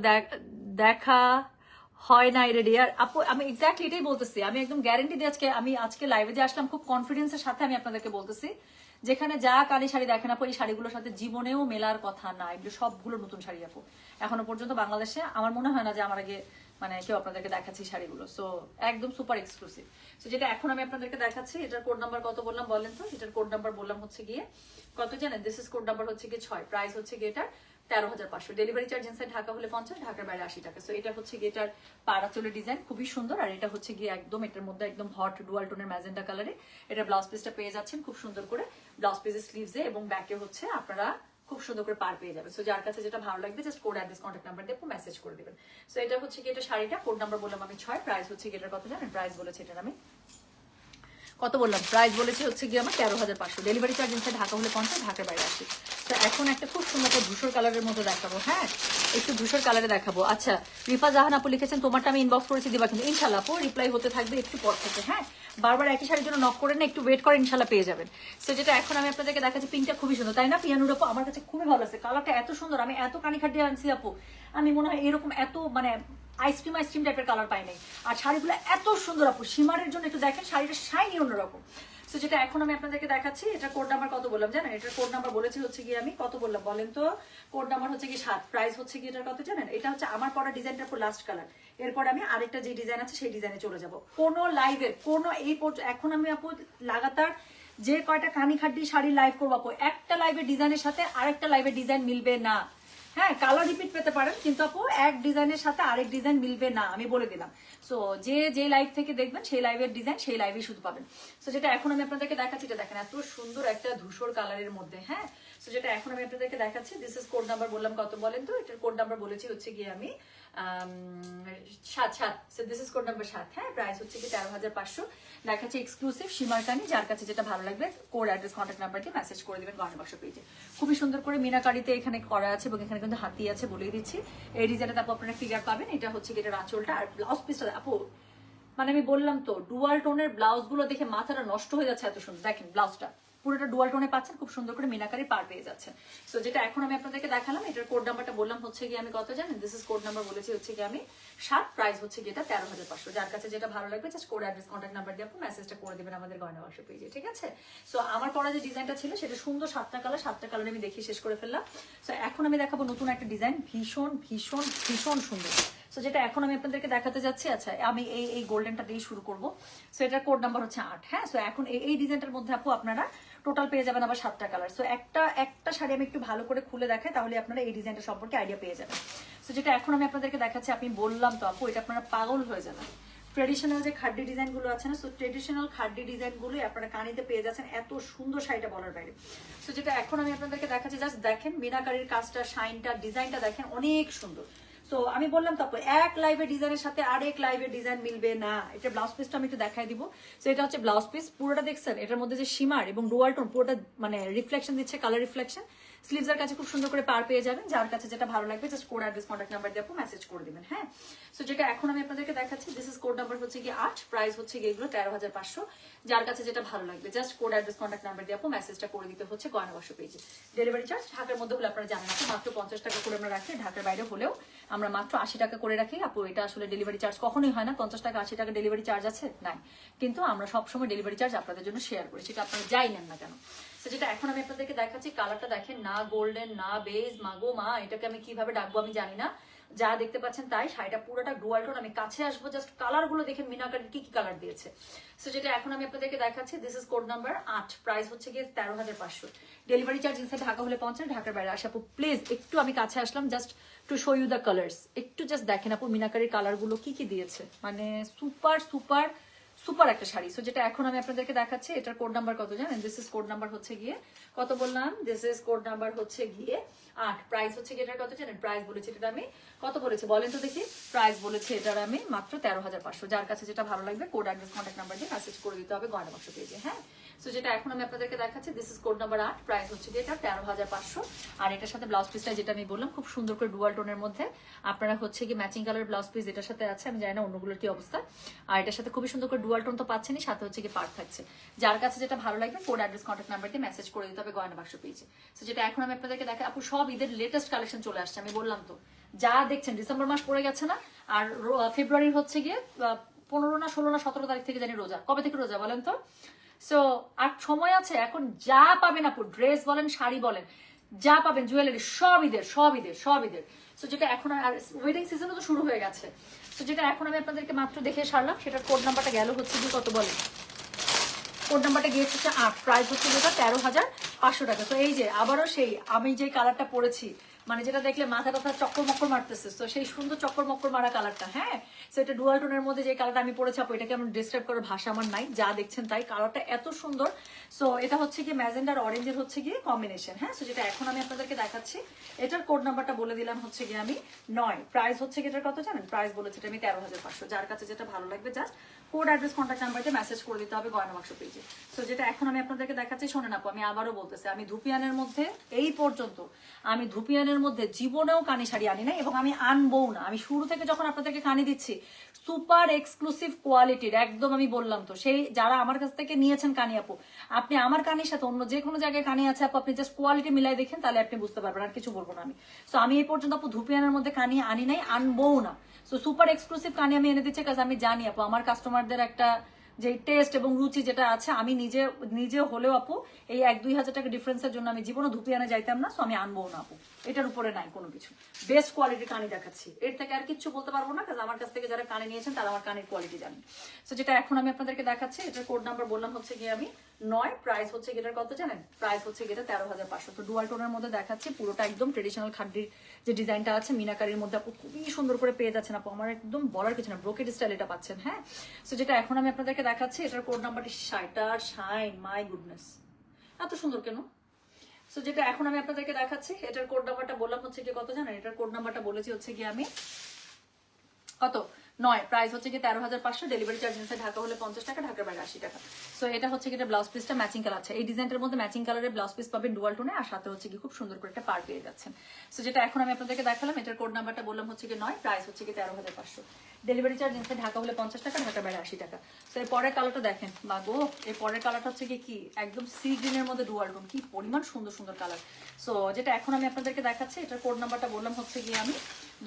দেখা হয় না রেডি। আর আপু আমি এক্স্যাক্টলি এটাই বলতেছি, আমি একদম গ্যারেন্টি দিয়ে আজকে লাইভে যে আসলাম খুব কনফিডেন্সের সাথে আমি আপনাদেরকে বলতেছি যেখানে যা কালি শাড়ি দেখেন আপু এই শাড়িগুলোর সাথে জীবনেও মেলার কথা না। এগুলো সবগুলো নতুন শাড়ি আপু, এখনো পর্যন্ত বাংলাদেশে আমার মনে হয় না যে আমার আগে মানে কেউ আপনাদেরকে দেখাচ্ছি শাড়িগুলো। সো একদম সুপার এক্সক্লুসিভ। তো যেটা এখন আমি আপনাদেরকে দেখাচ্ছি এটার কোড নাম্বার কত বললাম বলেন তো? এটার কোড নাম্বার বললাম হচ্ছে গিয়ে কত জানেন? দিস ইজ কোড নাম্বার হচ্ছে গিয়ে 6। প্রাইস হচ্ছে গিয়ে এটার 13,500। ডেলিভারি চার্জ ইনসাইড ঢাকা হলে 50, ঢাকার বাইরে 80 টাকা। সো এটা হচ্ছে গিয়ে এটার পাড়াচলের ডিজাইন খুবই সুন্দর। আর এটা হচ্ছে গিয়ে একদম এটার মধ্যে একদম হট ডুয়াল টোনের ম্যাজেন্টা কালারে এটা ব্লাউজ পিসটা পেয়ে যাচ্ছেন খুব সুন্দর করে। ব্লাউজ পিসের স্লিভসে এবং ব্যাকে হচ্ছে আপনারা খুব সুন্দর করে পার পেয়ে যাবে। সো যার কাছে যেটা ভালো লাগবে just code address contact number দিয়ে মেসেজ করে দিবেন। সো এটা হচ্ছে কি এটা শাড়িটা কোড নাম্বার বললাম আমি 6। প্রাইস হচ্ছে কি এটার কত জানেন? প্রাইস বলেছে এটার আমি কত বললাম? প্রাইস বলেছি হচ্ছে গিয়ে আমার 13,500। ডেলিভারি চার্জ ইনসাইড ঢাকা হলে 50, ঢাকার বাইরে 80। তো এখন একটা খুব সুন্দর একটা ধূসর কালারের মতো দেখাবো, হ্যাঁ একটু ধূসর কালারে দেখাবো। আচ্ছা রিফা জাহান আপু লিখেছেন তোমারটা আমি ইনবক্স করেছি দিবা কিন্তু ইনশাল্লাহ আপু রিপ্লাই হতে থাকবে একটু পর থেকে। হ্যাঁ বারবার একই শাড়ির জন্য নক করে না, একটু ওয়েট করে ইনশাল্লাহ পেয়ে যাবেন। সো যেটা এখন আমি আপনাদেরকে দেখাচ্ছি পিঙ্কটা খুবই সুন্দর তাই না পিয়ানুর আপু? আমার কাছে খুবই ভালো লাগছে কালারটা, এত সুন্দর। আমি এত কানি খাটিয়ে আনছি আপু, আমি মনে হয় এরকম এত মানে আইসক্রিম টাইপের কালার পাই নাই। আর শাড়িগুলো এত সুন্দর আপু, সীমারের জন্য একটু দেখেন শাড়িটা শাইনি অন্যরকম। সো যেটা এখন আমি আপনাদেরকে দেখাচ্ছি এটা কোড নাম্বার কত বললাম জানেন? এটার কোড নাম্বার বলেছি হচ্ছে গিয়ে আমি কত বললাম বলেন তো? কোড নাম্বার হচ্ছে কি 7। প্রাইস হচ্ছে কি এটার কত জানেন? এটা হচ্ছে আমার পরা ডিজাইনটা পুরো লাস্ট কালার। এরপর আমি আরেকটা যে ডিজাইন আছে সেই ডিজাইনে চলে যাব। কোনো লাইভের কোনো এখন আমি আপু লাগাতার যে কয়টা কানি খাড্ডি শাড়ি লাইভ করবো আপু, একটা লাইভের ডিজাইনের সাথে আরেকটা লাইভের ডিজাইন মিলবে না। হ্যাঁ কালার রিপিট পেতে পারেন কিন্তু আপু এক ডিজাইনের সাথে আরেক ডিজাইন মিলবে না, আমি বলে দিলাম। সো যে লাইভ থেকে দেখবেন সেই লাইভের ডিজাইন সেই লাইভে শুধু পাবেন। সো যেটা এখন আমি আপনাদেরকে দেখাচ্ছি এটা দেখেন এত সুন্দর একটা ধূসর কালারের মধ্যে। হ্যাঁ সো যেটা এখন আমি আপনাদেরকে দেখাচ্ছি দিস ইজ কোড নাম্বার বললাম কত বলেন তো? এটার কোড নাম্বার বলেছি হচ্ছে গিয়ে আমি 7। So this is code number 7। হ্যাঁ প্রাইস হচ্ছে কি 13,500। দেখাচ্ছে এক্সক্লুসিভ সীমারকানি, যার কাছে যেটা ভালো লাগবে কোড অ্যাড্রেস কন্ট্যাক্ট নাম্বার দিয়ে মেসেজ করে দিবেন গয়না বাক্স পেজে। খুবই সুন্দর করে মিনাকারিতে এখানে করা আছে এবং এখানে কিন্তু হাতি আছে বলেই দিচ্ছি। এই ডিজাইনটা আপু আপনারা ফিগার পাবেন। এটা হচ্ছে এটা আঁচলটা আর ব্লাউজ পিসটা আপু মানে আমি বললাম তো ডুয়াল টোনের ব্লাউজ গুলো দেখে মাথাটা নষ্ট হয়ে যাচ্ছে, এত সুন্দর দেখেন ব্লাউজটা পুরোটা ডুয়াল টোনে পাচ্ছেন, খুব সুন্দর করে মিনাকারি পার পেয়ে যাচ্ছেন। সো যেটা এখন আমি আপনাদেরকে দেখালাম, এটার কোড নাম্বারটা বললাম হচ্ছে গিয়ে আমি কত জানেন, দিস ইজ কোড নাম্বার বলেছি হচ্ছে গিয়ে আমি 7, প্রাইস হচ্ছে গিয়ে এটা 13,500। যার কাছে যেটা ভালো লাগবে just code address contact number দিয়ে আপনি মেসেজটা করে দিবেন আমাদের গয়না বাক্স পেজে, ঠিক আছে? সো আমার পরা যে ডিজাইনটা ছিল সেটা সুন্দর 7টা কালার আমি দেখিয়ে শেষ করে ফেললাম। সো এখন আমি দেখাবো নতুন একটা ডিজাইন, ভীষণ ভীষণ ভীষণ সুন্দর। সো যেটা এখন আমি আপনাদেরকে দেখাতে যাচ্ছি, আচ্ছা আমি এই গোল্ডেনটা দিয়ে শুরু করবো। সো এটার কোড নাম্বার হচ্ছে 8। হ্যাঁ, সো এখন এই ডিজাইনটার মধ্যে আপু আপনারা টোটাল পেয়ে যাবেন আবার 7টা কালার। সো একটা শাড়ি আমি একটু ভালো করে খুলে দেখাই, তাহলে আপনারা এই ডিজাইনটা সম্পর্কে আইডিয়া পেয়ে যাবেন। সো যেটা এখন আমি আপনাদেরকে দেখাচ্ছি, আপনি বললাম তো আপু, এটা আপনারা পাগল হয়ে যাবেন। ট্রেডিশনাল যে খাড্ডি ডিজাইনগুলো আছে না, সো ট্রেডিশনাল খাড্ডি ডিজাইনগুলো আপনারা কানিতে পেয়ে যাচ্ছেন, এত সুন্দর শাড়িটা বলার বাইরে। সো যেটা এখন আমি আপনাদেরকে দেখাচ্ছি, জাস্ট দেখেন মিনাকারির কাজটা, শাইনটা, ডিজাইনটা দেখেন, অনেক সুন্দর। সো আমি বললাম তো এক লাইভের ডিজাইনের সাথে আরেক লাইভের ডিজাইন মিলবে না। এটা ব্লাউজ পিসটা আমি একটু দেখাই দিব। সো এটা হচ্ছে ব্লাউজ পিস, পুরোটা দেখছেন, এটার মধ্যে যে সীমার এবং ডুয়াল টোন পুরোটা মানে রিফ্লেকশন দিচ্ছে, কালার রিফ্লেকশন। স্লিভসের কাছে খুব সুন্দর করে পার পেয়ে যাবেন। যার কাছে যেটা ভালো লাগবে just code address contact number দিয়ে আপনি মেসেজ করে দিবেন। হ্যাঁ, সো যেটা এখন আমি আপনাদেরকে দেখাচ্ছি, দিস ইজ কোড নাম্বার হচ্ছে কি 8, প্রাইস হচ্ছে কি এগুলো 13,500। যার কাছে যেটা ভালো লাগবে just code address contact number দিয়ে আপনি মেসেজটা করে দিতে হচ্ছে গয়না বাক্স পেজে। ডেলিভারি চার্জ ঢাকার মধ্যে হলে আপনারা জানেন আপু মাত্র 50 টাকা করে আমরা রাখি, ঢাকার বাইরে হলেও আমরা মাত্র 80 টাকা করে রাখি আপু। এটা আসলে ডেলিভারি চার্জ কখনোই হয় না, 50 টাকা 80 টাকা ডেলিভারি চার্জ আছে নাই, কিন্তু আমরা সবসময় ডেলিভারি চার্জ আপনাদের জন্য শেয়ার করি, সেটা আপনারা যাই নেন না কেন। তো যেটা এখন আমি আপনাদেরকে দেখাচ্ছি, কালারটা দেখেন না, গোল্ডেন না বেজ, মাগো মা এটাকে আমি কিভাবে ডাকবো আমি জানি না, যা দেখতে পাচ্ছেন তাই। শাড়িটা পুরোটা ডুয়াল টোন, আমি কাছে আসবো জাস্ট কালার গুলো দেখে মিনাকারি কি কি কালার দিয়েছে। সো যেটা এখন আমি আপনাদেরকে দেখাচ্ছি, this is code number 8, price হচ্ছে গিয়ে 13,500। ডেলিভারি চার্জ ইনসাইড ঢাকা হলে 50, ঢাকার বাইরে আসা আপু প্লিজ একটু আমি কাছে আসলাম just to show you the colours. একটু জাস্ট দেখেন আপু মিনাকারির কালার গুলো কি কি দিয়েছে, মানে সুপার সুপার সুপার একটা শাড়ি। সো যেটা এখন আমি আপনাদেরকে দেখাচ্ছি, এটার কোড নাম্বার কত জানেন, দিস ইজ কোড নাম্বার হচ্ছে গিয়ে কত বললাম, দিস ইজ কোড নাম্বার হচ্ছে গিয়ে 8, প্রাইস হচ্ছে গিয়ে এটার কত জানেন, প্রাইস বলেছি এটা আমি কত বলেছি বলেন তো দেখি, প্রাইস বলেছি এটার আমি মাত্র 13,500। যার কাছে যেটা ভালো লাগবে কোড অ্যাড্রেস কন্ট্যাক্ট নাম্বার দিয়ে মেসেজ করে দিতে হবে গয়না বাক্স পেজে। হ্যাঁ, সো যেটা এখন আমি আপনাদেরকে দেখাচ্ছি, this is code number 8, price হচ্ছে গিয়ে এটা 13,500। আর এটার সাথে ব্লাউজ পিসটা যেটা আমি বললাম খুব সুন্দর করে ডুয়াল টোনের মধ্যে আপনারা হচ্ছে কি ম্যাচিং কালার ব্লাউজ পিস এটার সাথে আছে, আমি জানি না অন্যগুলোর কি অবস্থা। আর এটার সাথে খুবই সুন্দর করে ডুয়াল টোন তো পাচ্ছেনই, সাথে হচ্ছে কি পার্ট থাকছে। যার কাছে যেটা ভালো লাগবে কোড অ্যাড্রেস কন্ট্যাক্ট নাম্বার দিয়ে মেসেজ করে দিতে হবে গয়না বাক্স পেজে। সো যেটা এখন আমি আপনাদেরকে দেখাই, আপু সব ঈদের লেটেস্ট কালেকশন চলে আসছে, আমি বললাম তো যা দেখছেন ডিসেম্বর মাস পড়ে গেছে না, আর ফেব্রুয়ারির হচ্ছে গিয়ে 15 না 16 না 17 তারিখ থেকে জানি রোজা, কবে থেকে রোজা বলেন তো? সো আর সময় আছে, এখন যা পাবেন আপু, ড্রেস বলেন শাড়ি বলেন যা পাবেন, জুয়েলারি সব ঈদের সব ঈদের সব ঈদের। সো যেটা এখন আর ওয়েডিং সিজনও তো শুরু হয়ে গেছে। সো যেটা এখন আমি আপনাদেরকে মাত্র দেখে সারলাম, সেটার কোড নাম্বারটা গেল হচ্ছে কি কত বলেন, কোড নাম্বারটা গিয়েছে 8, প্রাইস হচ্ছে যেটা 13,500 টাকা। তো এই যে আবারও সেই আমি যে কালারটা পরেছি, মানে যেটা দেখলে মাথা কথা চক্কর মক্কর মারতেছে, তো সেই সুন্দর চক্কর মক্কর মারা কালারটা। হ্যাঁ, সো এটা ডুয়াল টোনের মধ্যে যে কালারটা আমি পরেছি আপু, এটাকে আমি ডিসক্রাইব করার ভাষা আমার নাই, যা দেখছেন তাই, কালারটা এত সুন্দর। সো এটা হচ্ছে কি ম্যাজেন্ডার অরেঞ্জের হচ্ছে গিয়ে কম্বিনেশন। হ্যাঁ, সো যেটা এখন আমি আপনাদেরকে দেখাচ্ছি, এটার কোড নাম্বারটা বলে দিলাম হচ্ছে গিয়ে আমি 9, প্রাইস হচ্ছে কি এটার কত জানেন, প্রাইস বলেছে এটা আমি 13,500। যার কাছে যেটা ভালো লাগবে just code address contact number দিয়ে মেসেজ করে দিতে হবে গয়না বাক্স পেজে। সো যেটা এখন আমি আপনাদেরকে দেখাচ্ছি, শোনেন আপু আমি আবারও বলতেছি, আমি ধুপিয়ানের মধ্যে এই পর্যন্ত আমি ধুপিয়ানের মধ্যে জীবনেও কানি শাড়ি আনি না, এবং আমি আনবও না। আমি শুরু থেকে যখন আপনাদেরকে কানি দিচ্ছি সুপার এক্সক্লুসিভ কোয়ালিটির, একদম আমি বললাম তো, সেই যারা আমার কাছ থেকে নিয়েছেন কানি আপু, আপনি আমার কানির সাথে অন্য যে কোনো জায়গায় কানি আছে আপু, আপনি জাস্ট কোয়ালিটি মিলাই দেখেন, তাহলে আপনি বুঝতে পারবেন, আর কিছু বলবো না আমি। সো আমি এই পর্যন্ত আপু ধুপিয়ানের মধ্যে কানি আনি নাই, আনবও না। সো সুপার এক্সক্লুসিভ কানি আমি এনে দিচ্ছি, কাজ আমি জানি আপু আমার কাস্টমারদের একটা যে টেস্ট এবং রুচি যেটা আছে, আমি নিজে হলেও আপু এই 1-2 হাজার টাকা ডিফারেন্সের জন্য আমি জীবনে ধুপিয়ানে যাইতাম না। সো আমি আনবো না আপু, এটার উপরে নাই কোনো কিছু, বেস্ট কোয়ালিটির কানি দেখাচ্ছি, এর থেকে আর কিছু বলতে পারবো না, কাজ আমার কাছ থেকে যারা কানে নিয়েছেন তারা আমার কানের কোয়ালিটি জানেন। সো যেটা এখন আমি আপনাদেরকে দেখাচ্ছি, এটার কোড নাম্বার বললাম হচ্ছে গিয়ে আমি 9, প্রাইস হচ্ছে এটার কত জানেন, প্রাইস হচ্ছে এটা 13,500। তো ডুয়াল টোনের মধ্যে দেখাচ্ছি, পুরোটা একদম ট্রেডিশনাল খাড্ডির যে ডিজাইনটা আছে মিনাকারির মধ্যে আপু খুবই সুন্দর করে পেয়ে যাচ্ছেন আপু, আমার একদম বলার কিছু না, ব্রোকেড স্টাইল এটা পাচ্ছেন। হ্যাঁ, সো যেটা এখন আমি আপনাদেরকে দেখাচ্ছি, এটার কোড নাম্বারটি শাইটার শাইন, মাই গুডনেস এত সুন্দর কেন। সো যেটা এখন আমি আপনাদেরকে দেখাচ্ছি, এটার কোড নাম্বারটা বললাম হচ্ছে কি কত জানেন, এটার কোড নাম্বারটা বলেছি হচ্ছে কি আমি কত, 9 প্রাইস হচ্ছে কি 13,500, ডেলিভারি চার্জ ইনসাইড ঢাকা হলে 50 টাকা, ঢাকার বাইরে 80 টাকা। সো এটা হচ্ছে কি এটা ব্লাউজ পিসটা ম্যাচিং কালার আছে, এই ডিজাইনটার মধ্যে ম্যাচিং কালারের ব্লাউজ পিস পাবেন ডুয়াল টোনে, আর সাথে হচ্ছে কি খুব সুন্দর করে একটা পার পেয়ে যাচ্ছেন। সো যেটা এখন আমি আপনাদেরকে দেখালাম এটার কোড নাম্বারটা বললাম হচ্ছে কি 9, প্রাইস হচ্ছে কি 13,500, ডেলিভারি চার্জ ইনসাইড ঢাকা হলে 50 টাকা, ঢাকার বাইরে 80 টাকা। সো এর পরের কালারটা দেখেন বা গো, এই পরের কালারটা হচ্ছে কি একদম সি গ্রিনের মধ্যে ডুয়াল টোন, কি পরিমাণ সুন্দর সুন্দর কালার। সো যেটা এখন আমি আপনাদেরকে দেখাচ্ছি এটার কোড নাম্বারটা বললাম হচ্ছে কি আমি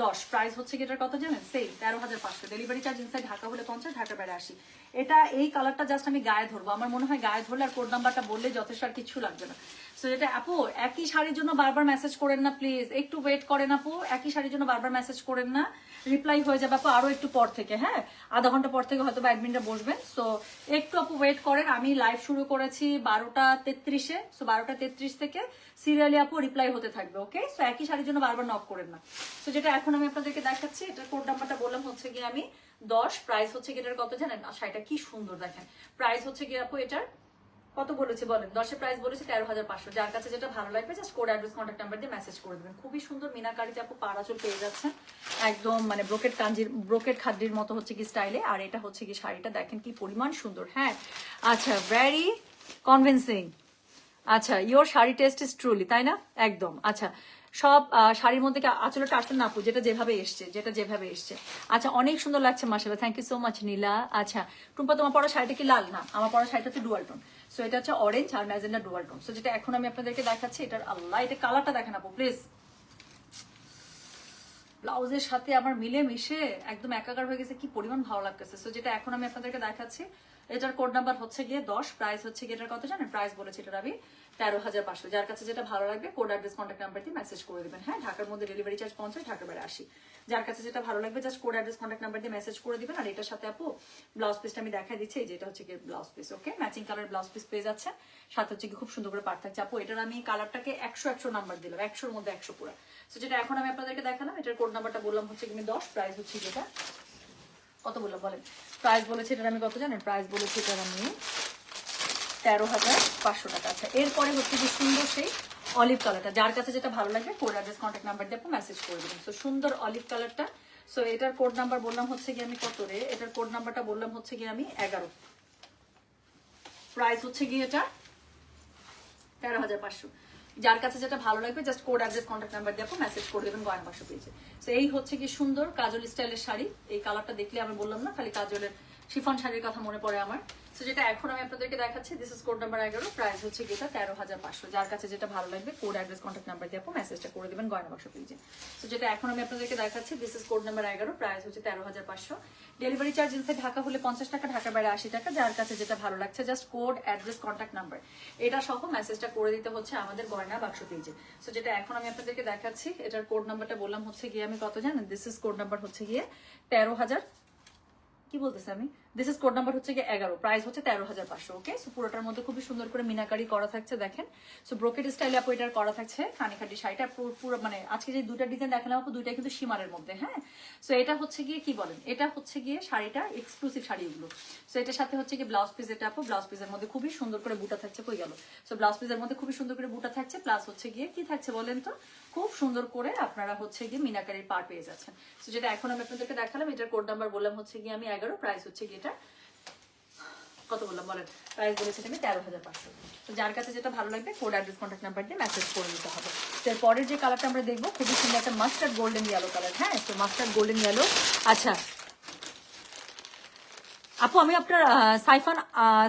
10, প্রাইস হচ্ছে কি এটার কত জানেন, same 13,500, delivery charge inside Dhaka হলে 50, ঢাকার বাইরে 80। এটা এই কালারটা জাস্ট আমি গায়ে ধরবো, আমার মনে হয় গায়ে ধরলে আর কোড নাম্বারটা বললে যথেষ্ট, আর কিছু লাগবে না। সো যেটা আপু একই শাড়ির জন্য বারবার মেসেজ করেন না প্লিজ, একটু ওয়েট করেন আপু, একই শাড়ির জন্য বারবার মেসেজ করেন না, রিপ্লাই হয়ে যাবে আপু আরো একটু পর থেকে, হ্যাঁ আধা ঘন্টা পর থেকে হয়তো বা অ্যাডমিনরা বসবেন। সো একটু আপু ওয়েট করেন, আমি লাইভ শুরু করেছি 12টা 33-এ, সো 12টা 33 থেকে সিরিয়ালি আপু রিপ্লাই হতে থাকবে, ওকে। সো একই শাড়ির জন্য বারবার নক করেন না। সো যেটা এখন আমি আপনাদেরকে দেখাচ্ছি এটার কোড নাম্বারটা বললাম হচ্ছে গিয়ে আমি 10, প্রাইস হচ্ছে কি এটার কত জানেন, শাড়িটা কি সুন্দর দেখেন, প্রাইস হচ্ছে গিয়ে আপু এটার কত বলেছে বলেন, 10 প্রাইস বলেছে 13,500, যার কাছে যেটা ভালো লাগবে just code address contact number দিয়ে মেসেজ করে দেবেন। খুবই সুন্দর মিনাকারিতে আপু পারাচল পেয়ে যাচ্ছেন, একদম মানে ব্রোকেট কাঞ্জির ব্রোকেট খাদ্যির মতো হচ্ছে কি স্টাইলে, আর এটা হচ্ছে কি শাড়িটা দেখেন কি পরিমাণ সুন্দর, হ্যাঁ আচ্ছা ভেরি কনভিন্সিং। আচ্ছা your sari test is truly, তাই না, একদম। আচ্ছা সব শাড়ির মধ্যে কি আঁচলে টার্সেল না আপু, যেটা যেভাবে এসছে। আচ্ছা অনেক সুন্দর লাগছে মাশাআল্লাহ, থ্যাংক ইউ সো মাচ নীলা। আচ্ছা টুম্পা তোমার পরা শাড়িটা কি লাল, না আমার পরা শাড়িটা হচ্ছে ডুয়াল টোন, সো এটা হচ্ছে অরেঞ্জ আর ম্যাজেন্ডা ডুয়াল টোন। সো যেটা এখন আমি আপনাদেরকে দেখাচ্ছি এটার আল্লাহ এটা কালারটা দেখেন আপু প্লিজ, ব্লাউজের সাথে আমার মিলে মিশে একদম একাকার হয়ে গেছে, কি পরিমাণ ভালো লাগতেছে। সো যেটা এখন আমি আপনাদেরকে দেখাচ্ছি এটার কোড নাম্বার হচ্ছে গিয়ে 10, প্রাইস হচ্ছে গিয়ে এটার কত জানেন, প্রাইস বলেছে এটার আমি 13,500, যার কাছে যেটা ভালো লাগবে কোড অ্যাড্রেস কন্ট্যাক্ট নাম্বার দিয়ে মেসেজ করে দেবেন, হ্যাঁ ঢাকার মধ্যে ডেলিভারি চার্জ 50, ঢাকার বাইরে 80, যার কাছে যেটা ভালো লাগবে just code address contact number দিয়ে মেসেজ করে দিবেন। আর এটার সাথে আপু ব্লাউজ পিসটা আমি দেখাই দিচ্ছি, এই যেটা হচ্ছে গিয়ে ব্লাউজ পিস, ওকে ম্যাচিং কালার ব্লাউজ পিস পেয়ে যাচ্ছে, সাথে হচ্ছে কি খুব সুন্দর করে পার থাকছে আপু। এটার আমি কালারটাকে 100 নাম্বার দিলাম, 100-এর মধ্যে 100 পুরো। সো যেটা এখন আমি আপনাদেরকে দেখালাম এটার কোড নাম্বারটা বললাম হচ্ছে কি 10, প্রাইস হচ্ছে যেটা কত বললাম বলেন, প্রাইস বলেছে এটার আমি কত জানেন, প্রাইস বলেছে এটার আমি 13,500 টাকা। আচ্ছা এরপরে হচ্ছে যে সুন্দর সেই অলিভ কালারটা, যার কাছে যেটা ভালো লাগবে কোড অ্যাড্রেস কন্ট্যাক্ট নাম্বার দিয়ে আপনি মেসেজ করে দেবেন। সো সুন্দর অলিভ কালারটা, সো এটার কোড নাম্বার বললাম হচ্ছে কি আমি কত রে, এটার কোড নাম্বারটা বললাম হচ্ছে কি আমি 11, প্রাইস হচ্ছে কি এটা 13,500, যার কাছে যেটা ভালো লাগবে just code address contact number দিয়ে আপনি মেসেজ করে দেবেন গয়না বাক্স পেজে। সো এই হচ্ছে কি সুন্দর কাজল স্টাইলের শাড়ি, এই কালারটা দেখলে আমি বললাম না খালি কাজলের শিফন শাড়ির কথা মনে পড়ে আমার। সো যেটা এখন আমি আপনাদেরকে দেখাচ্ছি this is code number 11, price হচ্ছে গিয়ে 13,500, যার কাছে যেটা ভালো লাগবে কোড অ্যাড্রেস কন্ট্যাক্ট নাম্বার দিয়ে আপনি মেসেজটা করে দেবেন গয়না বাক্স পেজে। সো যেটা এখন আমি আপনাদেরকে দেখাচ্ছি this is code number 11, price হচ্ছে 13,500, ডেলিভারি চার্জ ইনসাইড ঢাকা হলে 50 টাকা, ঢাকার বাইরে 80 টাকা, যার কাছে যেটা ভালো লাগছে just code address contact number এটা সহ মেসেজটা করে দিতে হচ্ছে আমাদের গয়না বাক্স পেজে। সো যেটা এখন আমি আপনাদেরকে দেখাচ্ছি এটার কোড নাম্বারটা বললাম হচ্ছে গিয়ে আমি কত জানেন, দিস ইজ কোড নাম্বার হচ্ছে গিয়ে 13,000, কি বলতেছে আমি, দিস ইজ কোড নাম্বার হচ্ছে গিয়ে 11, প্রাইস হচ্ছে 13,500, ওকে। সো পুরোটার মধ্যে খুবই সুন্দর করে মিনাকারি করা থাকছে দেখেন, সো ব্রোকেট স্টাইলে আপু এটার করা থাকছে খানিখাটি শাড়িটা পুরো মানে আজকে যে দুইটা ডিজাইন দেখালাম আপু দুইটা কিন্তু সীমারের মধ্যে, হ্যাঁ। সো এটা হচ্ছে গিয়ে কি বলেন, এটা হচ্ছে গিয়ে শাড়িটা এক্সক্লুসিভ শাড়ি এগুলো। সো এটার সাথে হচ্ছে গিয়ে ব্লাউজ পিস, এটা আপু ব্লাউজ পিসের মধ্যে খুবই সুন্দর করে বুটা থাকছে, কই গেল, সো ব্লাউজ পিসের মধ্যে খুবই সুন্দর করে বুটা থাকছে, প্লাস হচ্ছে গিয়ে কি থাকছে বলেন তো, খুব সুন্দর করে আপনারা হচ্ছে গিয়ে মিনাকারির পার পেয়ে যাচ্ছেন। সো যেটা এখন আমি আপনাদেরকে দেখালাম এটার কোড নাম্বার বললাম হচ্ছে গিয়ে আমি 11, প্রাইস হচ্ছে গিয়ে এটা কত বললাম বলেন, প্রাইস বলেছে আমি 13,500। তো যার কাছে যেটা ভালো লাগবে কোড অ্যাড্রেস কন্ট্যাক্ট নাম্বার দিয়ে মেসেজ করে দিতে হবে। তো পরের যে কালারটা আমরা দেখবো খুবই সুন্দর একটা মাস্টার্ড গোল্ডেন ইয়েলো কালার, হ্যাঁ তো মাস্টার্ড গোল্ডেন ইয়েলো। আচ্ছা আপু আমি আপনার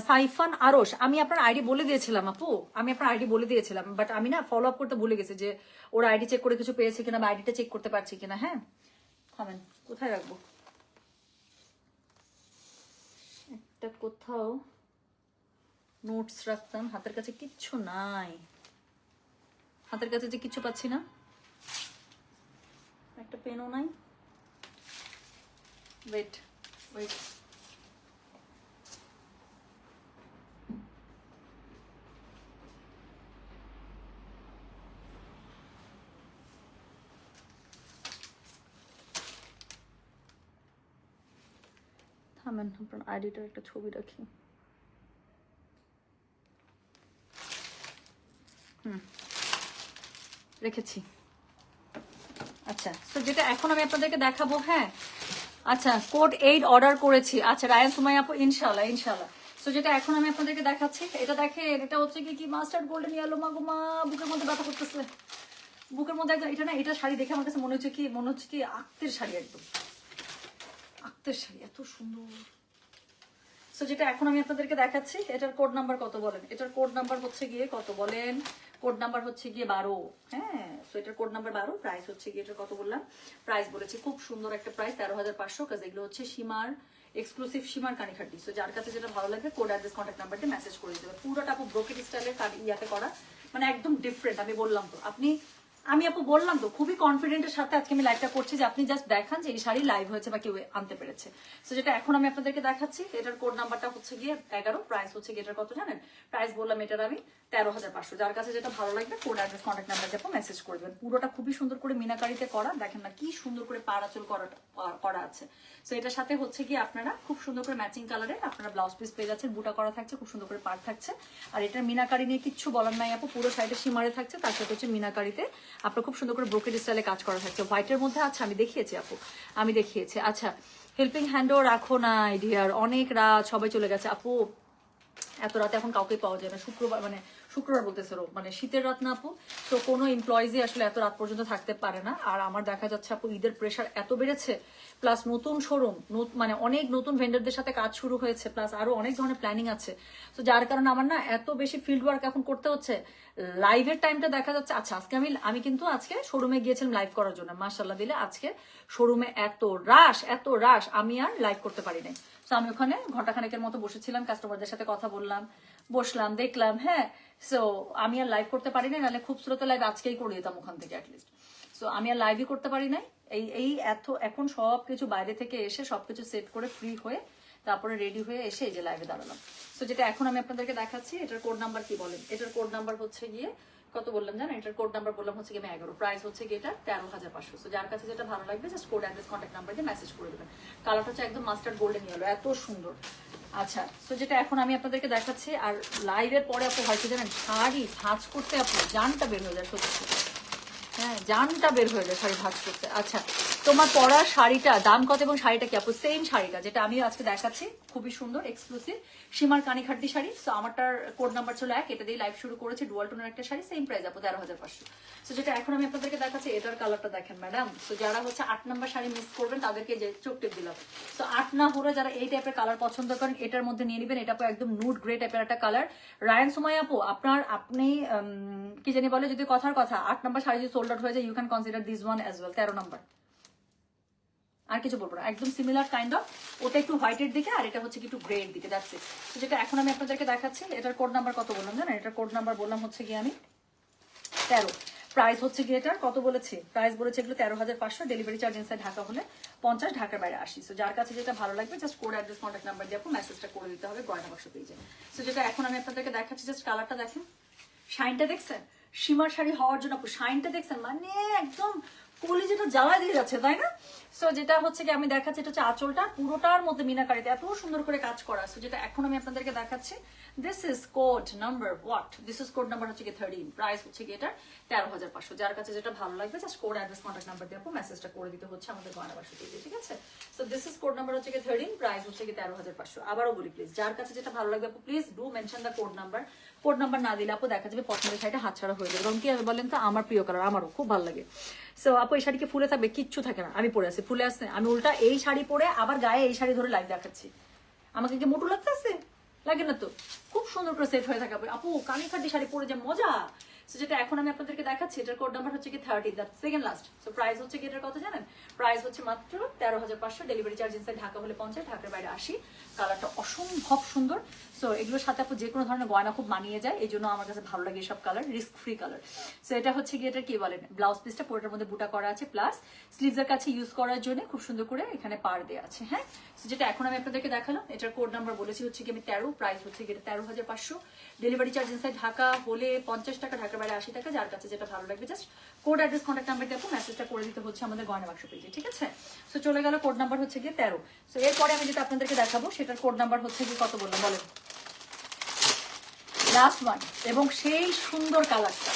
সাইফান আরশ, আমি আপনার আইডি বলে দিয়েছিলাম আপু, আমি আপনার আইডি বলে দিয়েছিলাম, বাট আমি না ফলো আপ করতে ভুলে গেছি যে ওর আইডি চেক করে কিছু পেয়েছে কিনা বা আইডিটা চেক করতে পারছি কিনা, হ্যাঁ থামেন কোথায় রাখবো, একটা কোথাও নোটস রাখতাম, হাতের কাছে কিচ্ছু নাই, হাতের কাছে যে কিচ্ছু পাচ্ছি না, একটা পেনও নাই, ওয়েট ওয়েট থামেন আপনার আইডিটার একটা ছবি রাখি, রেখেছি। আচ্ছা তো যেটা এখন আমি আপনাদেরকে দেখাবো, হ্যাঁ আচ্ছা কোড 8 অর্ডার করেছি। আচ্ছা রায়ান সুমাইয়া আপু ইনশাআল্লাহ ইনশাআল্লাহ। সো যেটা এখন আমি আপনাদেরকে দেখাচ্ছি, এটা দেখেন, এটা হচ্ছে কি মাস্টার্ড গোল্ডেন ইয়েলো, মাগুমা বুকের মধ্যে ব্যথা করতেছে, বুকের মধ্যে একদম। এটা না, এটা শাড়ি দেখে আমার কাছে মনে হচ্ছে কি আক্তের শাড়ি, একদম আক্তের শাড়ি, এত সুন্দর। সো যেটা এখন আমি আপনাদেরকে দেখাচ্ছি, এটার কোড নাম্বার কত বলেন? এটার কোড নাম্বার হচ্ছে গিয়ে কত বলেন? কোড নাম্বার হচ্ছে গিয়ে 12। হ্যাঁ, সো এটার কোড নাম্বার 12। প্রাইস হচ্ছে গিয়ে এটার কত বললাম? প্রাইস বলেছি খুব সুন্দর একটা প্রাইস, 13,500। কাজ এগুলো হচ্ছে সীমার এক্সক্লুসিভ সীমার কানিখাটি। সো যার কাছে যেটা ভালো লাগবে কোড অ্যাড্রেস কন্ট্যাক্ট নাম্বার দিয়ে মেসেজ করে দিতে হবে। পুরোটা আপু ব্রোকেট স্টাইলের ইয়াতে করা, মানে একদম ডিফারেন্ট। আমি আপু বললাম তো, খুবই কনফিডেন্টের সাথে আজকে আমি লাইভটা করছি যে আপনি জাস্ট দেখান যে এই শাড়ি লাইভ হয়েছে বা কেউ আনতে পেরেছে। তো যেটা এখন আমি আপনাদেরকে দেখাচ্ছি, এটার কোড নাম্বারটা হচ্ছে গিয়ে 11। প্রাইস হচ্ছে গিয়ে এটার কত জানেন? প্রাইস বললাম এটার আমি 13,500। যার কাছে যেটা ভালো লাগবে কোড অ্যাড্রেস কন্ট্যাক্ট নাম্বার দিয়ে মেসেজ করে দেবেন। পুরোটা খুবই সুন্দর করে মিনাকারিতে করা, দেখেন না কি সুন্দর করে পাড়াচল করা আছে। তো এটার সাথে হচ্ছে গিয়ে আপনারা খুব সুন্দর করে ম্যাচিং কালারে আপনারা ব্লাউজ পিস পেয়ে যাচ্ছেন, বুটা করা থাকছে, খুব সুন্দর করে পাড় থাকছে। আর এটার মিনাকারি নিয়ে কিচ্ছু বলার নাই আপু, পুরো সাইডে সীমারে থাকছে, তার সাথে হচ্ছে মিনাকারিতে আপনার খুব সুন্দর করে ব্রোকেট স্টাইলে কাজ করা থাকছে হোয়াইটের মধ্যে। আচ্ছা আমি দেখিয়েছি আপু, আমি দেখিয়েছি। আচ্ছা হেল্পিং হ্যান্ডও রাখো না ডিয়ার, অনেক রাত, সবাই চলে গেছে আপু। এত রাতে এখন কাউকে পাওয়া যায় না, শুক্রবার বলতেছে মানে শীতের রাত না আপু, তো কোনো এমপ্লয়িজই আসলে এত রাত পর্যন্ত থাকতে পারে না। আর আমার দেখা যাচ্ছে আপু ঈদের প্রেশার এত বেড়েছে, প্লাস নতুন শোরুম, মানে অনেক নতুন ভেন্ডারদের সাথে কাজ শুরু হয়েছে, প্লাস আরো অনেক ধরনের প্ল্যানিং আছে। তো যার কারণে আমার না এত বেশি ফিল্ড ওয়ার্ক এখন করতে হচ্ছে। লাইভের টাইমটা দেখা যাচ্ছে, আচ্ছা আজকে আমি কিন্তু আজকে শোরুমে গিয়েছিলাম লাইভ করার জন্য, মাশাআল্লাহ দিলে আজকে শোরুমে এত রাশ আমি আর লাইভ করতে পারি নাই। তো আমি ওখানে ঘন্টাখানেকের মতো বসেছিলাম, কাস্টমারদের সাথে কথা বসলাম, দেখলাম। হ্যাঁ, সো আমি আর লাইভ করতে পারি নাই, নাহলে খুবসুরত লাইভ আজকেই করে দিতাম ওখান থেকে অ্যাটলিস্ট। সো আমি আর লাইভই করতে পারি নাই। এখন সবকিছু বাইরে থেকে এসে সবকিছু সেট করে ফ্রি হয়ে তারপরে রেডি হয়ে এসে এই যে লাইভে দাঁড়ালাম। সো যেটা এখন আমি আপনাদেরকে দেখাচ্ছি, এটার কোড নাম্বার কি বলেন? এটার কোড নাম্বার হচ্ছে গিয়ে কত বললাম জানেন? এটার কোড নাম্বার বললাম হচ্ছে গিয়ে 11। প্রাইস হচ্ছে গিয়ে এটা 13,500। সো যার কাছে যেটা ভালো লাগবে just code address contact number দিয়ে মেসেজ করে দেবেন। কালারটা হচ্ছে একদম মাস্টার্ড গোল্ডেন ইয়েলো, এত সুন্দর। আচ্ছা, সো যেটা এখন আমি আপনাদেরকে দেখাচ্ছি, আর লাইভের পরে আপু হয়তো জানেন শাড়ি ভাঁজ করতে আপু জানটা বের হয়ে যায় সত্যি। হ্যাঁ, জানটা বের হয়ে যায় শাড়ি ভাঁজ করতে। আচ্ছা, তোমার পরা শাড়িটা দাম কত এবং শাড়িটা কি আপু? সেম শাড়িটা যেটা আমি আজকে দেখাচ্ছি, খুবই সুন্দর এক্সক্লুসিভ সীমার কানিখাটি শাড়ি। সো আমারটার কোড নাম্বার ছিল 1, এটা দিয়ে লাইভ শুরু করেছি, ডুয়াল টোনের একটা শাড়ি, সেম প্রাইস আপু 13,500। সো যেটা এখন আমি আপনাদেরকে দেখাচ্ছি, এটার কালারটা দেখেন ম্যাডাম। তো যারা হচ্ছে 8 নাম্বার শাড়ি মিস করবেন তাদেরকে যে চোখ টিপ দিলাম। তো 8 না হলে যারা এই টাইপের কালার পছন্দ করেন এটার মধ্যে নিয়ে নেবেন। এটা একদম নুড গ্রে টাইপের একটা কালার। রায়ান সুমাইয়া আপু আপনি কি জানি বলে, যদি কথার কথা 8 নাম্বার শাড়ি যদি সোল্ড আউট হয়ে যায়, you can consider this one as well, 13 number. আর কিছু বলবো না, একদম সিমিলার কাইন্ড অফ। ওটা একটু হোয়াইটের দিকে আর এটা হচ্ছে কি একটু গ্রে এর দিকে যাচ্ছে। তো যেটা এখন আমি আপনাদেরকে দেখাচ্ছি, এটার কোড নাম্বার কত বললাম জানেন? এটার কোড নাম্বার বললাম হচ্ছে গিয়ে আমি 13। প্রাইস হচ্ছে গিয়ে এটার কত বলেছি? প্রাইস বলেছে এগুলো 13,500। ডেলিভারি চার্জ ইনসাইড ঢাকা হলে 50, ঢাকার বাইরে 80। সো যার কাছে যেটা ভালো লাগবে just code address contact number দিয়ে আপু মেসেজটা করে দিতে হবে গয়না বাক্স পেজে। সো যেটা এখন আমি আপনাদেরকে দেখাচ্ছি, জাস্ট কালারটা দেখেন, শাইনটা দেখছেন? সীমার শাড়ি হওয়ার জন্য আপু শাইনটা দেখছেন, মানে একদম কলিজাটা জ্বালা দিয়ে যাচ্ছে, তাই না? সো যেটা হচ্ছে কি আমি দেখাচ্ছি, এটা হচ্ছে আঁচলটা, পুরোটার মধ্যে মিনাকারিতে এত সুন্দর করে কাজ করা। সো যেটা এখন আমি আপনাদেরকে দেখাচ্ছি, this is code number this is code number হচ্ছে কি 13। প্রাইস হচ্ছে কি এটা 13,500। যার কাছে যেটা ভালো লাগবে just code address contact number দিয়ে আপু মেসেজটা করে দিতে হচ্ছে আমাদের গয়না বাক্স পেজে, ঠিক আছে? So this is code number হচ্ছে কি 13, প্রাইস হচ্ছে কি 13,500। আবারও বলি প্লিজ, যার কাছে যেটা ভালো লাগবে আপু please do mention the code number. Code number না দিলে আপু দেখা যাবে পছন্দের শাড়িটা হাতছাড়া হয়ে যাবে। কারণ কি হবে বলেন তো, আমার প্রিয় কালার, আমারও খুব ভালো লাগে। সো আপু এই শাড়িকে ফুলে থাকবে, কিচ্ছু থাকে না। আমি পরে আসি, ফুলে আসছে, আমি উল্টা এই শাড়ি পরে আবার গায়ে এই শাড়ি ধরে লাইভ দেখাচ্ছি। আমাকে কি মোটু লাগতেছে? লাগে না তো, খুব সুন্দর করে সেট হয়ে থাকে আপু। কানিখাটি শাড়ি পরে যে মজা। সো যেটা এখন আমি আপনাদেরকে দেখাচ্ছি, এটার কোড নাম্বার হচ্ছে কি 30, that second last. So price হচ্ছে কি এটার কত জানেন? প্রাইস হচ্ছে মাত্র 13,500। ডেলিভারি চার্জ ইনসাইড ঢাকা হলে 50, ঢাকার বাইরে 80। কালারটা অসম্ভব সুন্দর। সো এগুলোর সাথে আপু যে কোনো ধরনের গয়না খুব মানিয়ে যায়, এই জন্য আমার কাছে ভালো লাগে এসব colour, risk free colour. So এটা হচ্ছে কি এটা কি বলেন, ব্লাউজ পিসটা পুরোটার মধ্যে বুটা করা আছে, প্লাস স্লিভসের কাছে ইউজ করার জন্য খুব সুন্দর করে এখানে পার দেওয়া আছে। হ্যাঁ, সো যেটা এখন আমি আপনাদেরকে দেখালাম, এটার কোড নাম্বার বলেছি হচ্ছে কি আমি 13, প্রাইস হচ্ছে কি 13,500। ডেলিভারি চার্জ ইনসাইড ঢাকা হলে 50 টাকা, ঢাকার বাইরে 80 টাকা। যার কাছে যেটা ভালো লাগবে just code address contact number দিয়ে মেসেজটা করে দিতে হচ্ছে আমাদের গয়না বাক্স পেজে, ঠিক আছে? সো চলে গেল, কোড নাম্বার হচ্ছে গিয়ে 13। সো এরপরে আমি যেটা আপনাদেরকে দেখাবো সেটার কোড নাম্বার হচ্ছে কি কত বললাম বলেন? Last one. এবং সেই সুন্দর কালারটা,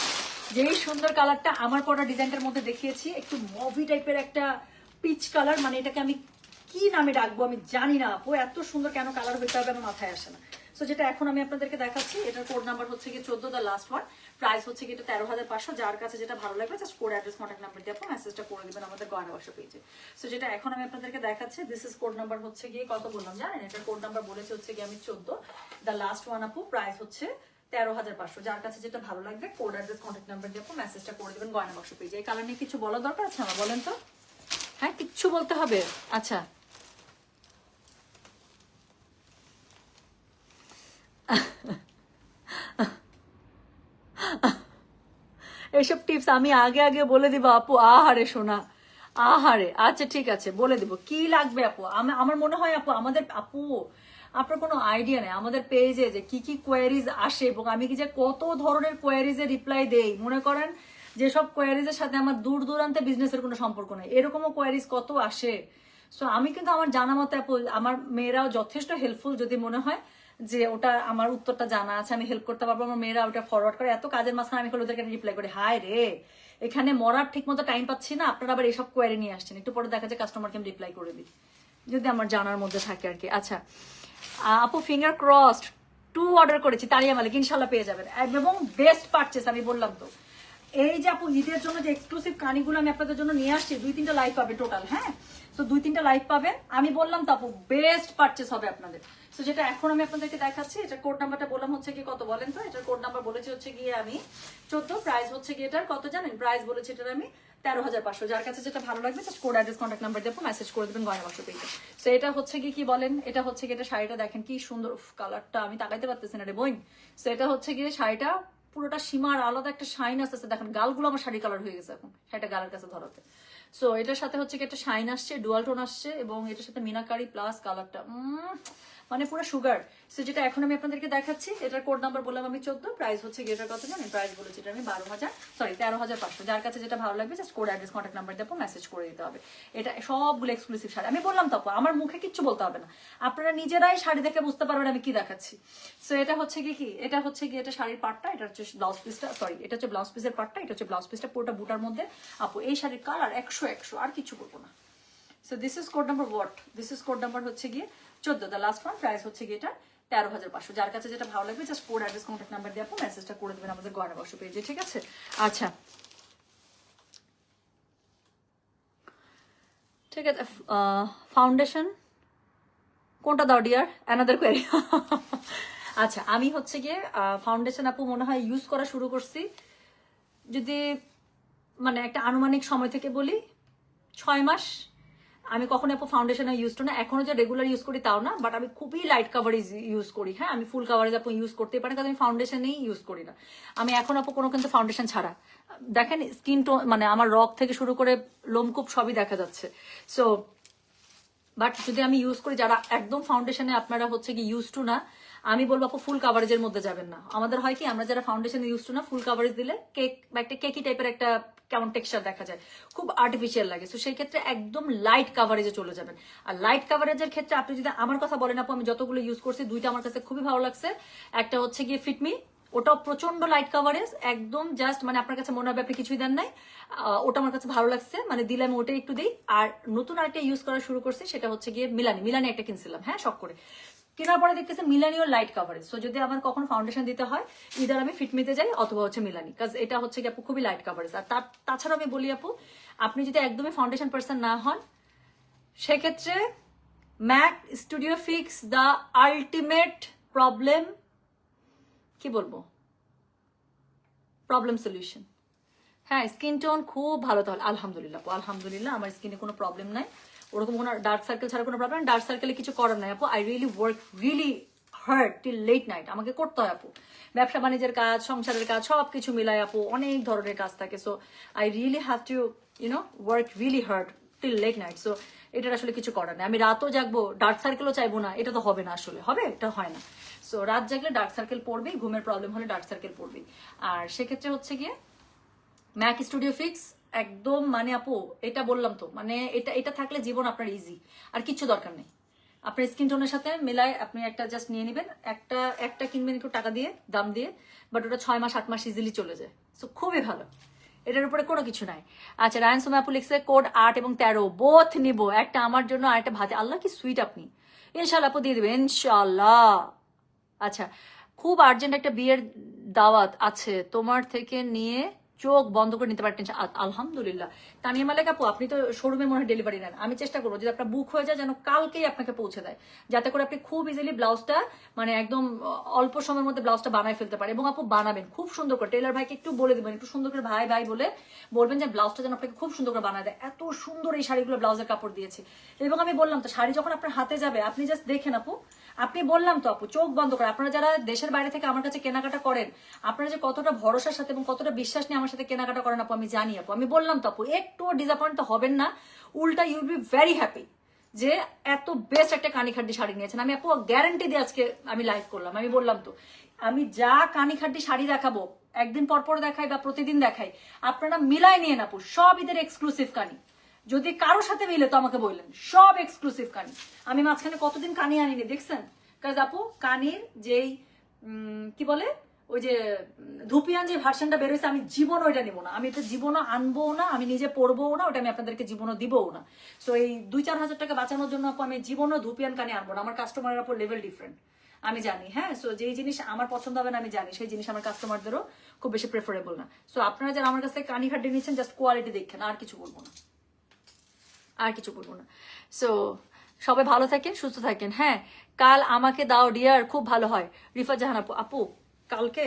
যেই সুন্দর কালারটা আমার পরা ডিজাইনটার মধ্যে দেখিয়েছি, একটু মুভি টাইপের একটা পিচ কালার, মানে এটাকে আমি কি নামে ডাকবো আমি জানি না আপু, এত সুন্দর কেন কালার হইতে হবে আমার মাথায় আসে না। সো যেটা এখন আমি আপনাদেরকে দেখাচ্ছি, এটার কোড নাম্বার হচ্ছে কি 14, দ্য লাস্ট ওয়ান, প্রাইস হচ্ছে কি এটা 13,500। যার কাছে যেটা ভালো লাগবে just code address contact number দিয়ে আপনি মেসেজটা করে দিবেন আমাদের গয়না বাক্স পেজে। সো যেটা এখন আমি আপনাদেরকে দেখাচ্ছি, দিস ইজ কোড নাম্বার হচ্ছে গিয়ে কত বললাম জানেন, এটার কোড নাম্বার বলেছে হচ্ছে কি আমি 14, দ্য লাস্ট ওয়ান আপু, প্রাইস হচ্ছে 13,500। যার কাছে যেটা ভালো লাগবে কোড অ্যাড্রেস কন্ট্যাক্ট নাম্বার দিয়ে আপনি মেসেজটা করে দিবেন গয়না বাক্স পেজে। এই কালার নিয়ে কিছু বলার দরকার আছে আমার, বলেন তো? হ্যাঁ, কিচ্ছু বলতে হবে? আচ্ছা, এইসব টিপস আমি আগে আগে বলে দিব আপু। আহারে শোনা, আহারে। আচ্ছা ঠিক আছে, বলে দিব কি লাগবে আপু। আমার মনে হয় আপু, আমাদের আপু আপনার কোনো আইডিয়া নেই আমাদের পেজে যে কি কি কোয়ারিজ আসে এবং আমি কি যে কত ধরনের কোয়ারিজে রিপ্লাই দেই। মনে করেন যেসব কোয়ারিজের সাথে আমার দূর দূরান্তে বিজনেসের কোনো সম্পর্ক নেই, এরকমও কোয়ারিজ কত আসে। সো আমি কিন্তু আমার জানা মতো আপু, আমার মেয়েরাও যথেষ্ট হেল্পফুল। যদি মনে হয় যে ওটা আমার উত্তরটা জানা আছে, আমি হেল্প করতে পারবো, আমার মেয়েরা ওটা ফরওয়ার্ড করে। এত কাজের মাঝখানে আমি ওদেরকে রিপ্লাই করি, হায় রে এখানে মরার ঠিক মতো টাইম পাচ্ছি না, আপনারা আবার এইসব কোয়ারি নিয়ে আসছেন। একটু পরে দেখা যায় কাস্টমারকে আমি রিপ্লাই করে দিই যদি আমার জানার মধ্যে থাকে আর কি। আচ্ছা আপু, ফিঙ্গার ক্রসড 2 অর্ডার করেছি তারিয়া মালিক, ইনশাল্লাহ পেয়ে যাবেন এবং বেস্ট পারচেস। আমি বললাম তো, এই যে আপু ঈদের জন্য যে এক্সক্লুসিভ কানিগুলো আমি আপনাদের জন্য নিয়ে আসছি, 2-3টা লাইভ পাবে টোটাল। হ্যাঁ, তো 2-3টা লাইভ পাবেন। আমি বললাম তো আপু, বেস্ট পারচেস হবে আপনাদের। তো যেটা এখন আমি আপনাদেরকে দেখাচ্ছি, এটা কোড নাম্বারটা বললাম হচ্ছে কি কত বলেন তো? এটার কোড নাম্বার বলেছি হচ্ছে গিয়ে আমি 14, প্রাইস হচ্ছে গিয়ে এটার কত জানেন? প্রাইস বলেছি এটার আমি 13,500। যার কাছে যেটা ভালো লাগবে just code address contact number দিয়ে মেসেজ করে দেবেন গয়না বাক্স পেজে। তো এটা হচ্ছে কি বলেন, এটা হচ্ছে কি এটা শাড়িটা দেখেন কি সুন্দর, কালারটা আমি তাকাইতে পারতেছি না রে বোন। তো এটা হচ্ছে গিয়ে শাড়িটা পুরোটা সীমার আলাদা একটা শাইন আসতেছে। দেখেন গালগুলো আমার শাড়ি কালার হয়ে গেছে এখন শাড়িটা গালের কাছে ধরাতে। সো এটার সাথে হচ্ছে কি একটা শাইন আসছে, ডুয়াল টোন আসছে এবং এটার সাথে মিনাকারি প্লাস কালারটা মানে পুরো সুগার। সো যেটা এখন আমি আপনাদেরকে দেখাচ্ছি, এটার কোড নাম্বার বললাম আমি 14, প্রাইস হচ্ছে গিয়ে এটার কত জানেন? প্রাইস বলেছি এটা আমি 13,500। যার কাছে যেটা ভালো লাগবে just code address contact number দিয়ে মেসেজ করে দিতে হবে। এটা সবগুলো এক্সক্লুসিভ শাড়ি। আমি বললাম তো আমার মুখে কিচ্ছু বলতে হবে না, আপনারা নিজেরাই শাড়ি দেখে বুঝতে পারবেন আমি কি দেখাচ্ছি। সো এটা হচ্ছে কি এটা হচ্ছে কি এটা শাড়ির পার্টটা, এটা হচ্ছে ব্লাউজ পিসটা, সরি এটা হচ্ছে ব্লাউজ পিসের পার্টটা, এটা হচ্ছে ব্লাউজ পিসটা পুরোটা বুটার মধ্যে। আপু এই শাড়ির কালার 100 আর কিছু করবো না। So this is code number what, this is code number হচ্ছে গিয়ে 14, দ্য লাস্ট ওয়ান, প্রাইস হচ্ছে গিয়ে এটা 13,500। যার কাছে যেটা ভালো লাগবে just code address contact number দিয়ে আপনি মেসেজটা করে দেবেন আমাদের গয়না বাক্স পেজে, ঠিক আছে? আচ্ছা ঠিক আছে, ফাউন্ডেশন কোনটা দাও ডিয়ার? Another query. আচ্ছা আমি হচ্ছে গিয়ে ফাউন্ডেশন আপু মনে হয় ইউজ করা শুরু করছি, যদি মানে একটা আনুমানিক সময় থেকে বলি 6 মাস। আমি কখনো আপু ফাউন্ডেশনে ইউজ করি না, এখনো যে রেগুলার ইউজ করি তাও না, বাট আমি খুবই লাইট কাভারেজ ইউজ করি। হ্যাঁ, আমি ফুল কাভারেজ আপু ইউজ করতেই পারেন, কারণ আমি ফাউন্ডেশনেই ইউজ করি না। আমি এখন আপু কোনো কিন্তু ফাউন্ডেশন ছাড়া, দেখেন স্কিন টোন মানে আমার রক থেকে শুরু করে লোমকূপ সবই দেখা যাচ্ছে। সো বাট যদি আমি ইউজ করি, যারা একদম ফাউন্ডেশনে আপনারা হচ্ছে কি ইউজ টু না, আমি বলবো আপু ফুল কাভারেজের মধ্যে যাবেন না। আমাদের হয় কি, আমরা যারা ফাউন্ডেশন ইউজ টু না, ফুল কাভারেজ দিলে কেক বা একটা কেকি টাইপের একটা কেমন টেক্সচার দেখা যায়, খুব আর্টিফিশিয়াল লাগে। তো সেই ক্ষেত্রে একদম লাইট কাভারেজে চলে যাবেন। আর লাইট কাভারেজের ক্ষেত্রে আপনি যদি আমার কথা বলেন আপু, আমি যতগুলো ইউজ করছি 2টা আমার কাছে খুবই ভালো লাগছে। একটা হচ্ছে গিয়ে ফিটমি, ওটাও প্রচন্ড লাইট কাভারেজ, একদম জাস্ট মানে আপনার কাছে মনে হবে আপনি কিছুই দেন নাই। ওটা আমার কাছে ভালো লাগছে, মানে দিলে আমি ওটাই একটু দিই। আর নতুন আরেকটা ইউজ করা শুরু করছি, সেটা হচ্ছে গিয়ে মিলানি একটা কিনছিলাম, হ্যাঁ শখ করে কেনার পরে দেখতেছে মিলানিও লাইট কাভারেজ। সো যদি আমার কখনো ফাউন্ডেশন দিতে হয়, ইদার আমি ফিটমিতে যাই অথবা হচ্ছে মিলানি, কাজ এটা হচ্ছে কি আপু খুবই লাইট কাভারেজ। আর তাছাড়া আমি বলি আপু, আপনি যদি একদমই ফাউন্ডেশন পার্সন না হন, সেক্ষেত্রে Mac studio fix the ultimate problem, কি বলবো, প্রবলেম সলিউশন। হ্যাঁ, স্কিন টোন খুব ভালো, তাহলে আলহামদুলিল্লাহ আপু, আলহামদুলিল্লাহ আমার স্কিনে কোনো প্রবলেম নাই, ওরকম কোনো ডার্ক সার্কেল ছাড়া কোনো প্রবলেম। ডার্ক সার্কেলে কিছু করার নাই আপু, I really work really hard till late night, আমাকে করতে হয় আপু। ব্যবসা বাণিজ্যের কাজ, সংসারের কাজ, সব কিছু মিলায় আপু, অনেক ধরনের কাজ থাকে। So I really have to work really hard till late night. So এটার আসলে কিছু করার নেই। আমি রাতও জাগবো, ডার্ক সার্কেলও চাইবো না, এটা তো হবে না, আসলে হবে, এটা হয় না। সো রাত জাগলে ডার্ক সার্কেল পড়বেই, ঘুমের প্রবলেম হলে ডার্ক সার্কেল পড়বেই। আর সেক্ষেত্রে হচ্ছে গিয়ে ম্যাক স্টুডিও ফিক্স একদম মানে আপু, এটা বললাম তো, মানে এটা থাকলে জীবন আপনার ইজি, আর কিছু দরকার নেই। আপনার স্কিন টোনের সাথে মেলায় আপনি একটা জাস্ট নিয়ে নেবেন, একটা কিনবেন একটু টাকা দিয়ে, দাম দিয়ে, বাট ওটা 6 মাস 8 মাস ইজিলি চলে যায়। সো খুবই ভালো, এটার উপরে কোনো কিছু নাই। আচ্ছা, রায়ন সোমা আপু লিখছে কোড 8 এবং 13 বোথ নিব, একটা আমার জন্য আর একটা ভাতে। আল্লাহ কি সুইট আপনি, ইনশাল্লাহ আপু দিয়ে দেবেন ইনশাল্লাহ। আচ্ছা, খুব আর্জেন্ট একটা বিয়ের দাওয়াত আছে, তোমার থেকে নিয়ে চোখ বন্ধ করে নিতে পারতেন। আলহামদুলিল্লাহ। তানিয়া মালিক আপু, আপনি তো শোরুমে মনে হয় ডেলিভারি নেন, আমি চেষ্টা করবো যদি আপনার বুক হয়ে যায় যেন কালকেই আপনাকে পৌঁছে দেয়, যাতে করে আপনি খুব ইজিলি ব্লাউজটা মানে একদম অল্প সময়ের মধ্যে ব্লাউজটা বানায় ফেলতে পারে। এবং আপু বানাবেন খুব সুন্দর করে, টেলার ভাইকে একটু বলে দেবেন, একটু সুন্দর করে ভাই ভাই বলে বলবেন যে ব্লাউজটা যেন আপনাকে খুব সুন্দর করে বানায় দেয়। এত সুন্দর এই শাড়িগুলো ব্লাউজের কাপড় দিয়েছে। এবং আমি বললাম তো, শাড়ি যখন আপনার হাতে যাবে আপনি জাস্ট দেখেন আপু, আপনি বললাম তো আপু চোখ বন্ধ করে, আপনারা যারা দেশের বাইরে থেকে আমার কাছে কেনাকাটা করেন, আপনারা যে কতটা ভরসার সাথে এবং কতটা বিশ্বাস নিয়ে আমার সাথে কেনাকাটা করেন আপু আমি জানি আপু। আমি বললাম তো আপু, একটু ডিসঅ্যাপয়েন্ট তো হবেন না, উল্টা ইউল বি ভেরি হ্যাপি যে এত বেস্ট একটা কানিখাড্ডি শাড়ি নিয়েছেন। আমি আপু গ্যারান্টি দিয়ে আজকে আমি লাইভ করলাম, আমি বললাম তো আমি যা কানিখাড্ডি শাড়ি দেখাবো, একদিন পর পর দেখাই বা প্রতিদিন দেখাই, আপনারা মিলাই নিয়ে আপু, সব ঈদের এক্সক্লুসিভ কানি। যদি কারোর সাথে মিলে তো আমাকে বললেন, সব এক্সক্লুসিভ কানি। আমি মাঝখানে কতদিন কানি আনিনি দেখছেন, কাজ আপু কানির যেই কি বলে ওই যে ধুপিয়ান যে ভার্সনটা বেরোয়েছে, আমি জীবন ওইটা নিবো না, আমি এটা জীবনও আনবো না, আমি নিজে পরবো না, ওটা আমি আপনাদেরকে জীবনও দিবও না। সো এই 2-4 হাজার টাকা বাঁচানোর জন্য আপু আমি জীবনও ধুপিয়ান কানি আনবো না। আমার কাস্টমারের উপর লেভেল ডিফারেন্ট আমি জানি, হ্যাঁ। সো যেই জিনিস আমার পছন্দ হবে না আমি জানি, সেই জিনিস আমার কাস্টমারদেরও খুব বেশি প্রেফারেবল না। সো আপনারা যারা আমার কাছ থেকে কানি খাড্ডি নিচ্ছেন জাস্ট কোয়ালিটি দেখেন, আর কিছু বলবো না, আর কিছু বলবো না। সো সবাই ভালো থাকেন, সুস্থ থাকেন। হ্যাঁ, কাল আমাকে দাও ডিয়ার, খুব ভালো হয়। রিফা জাহান আপু, আপু কালকে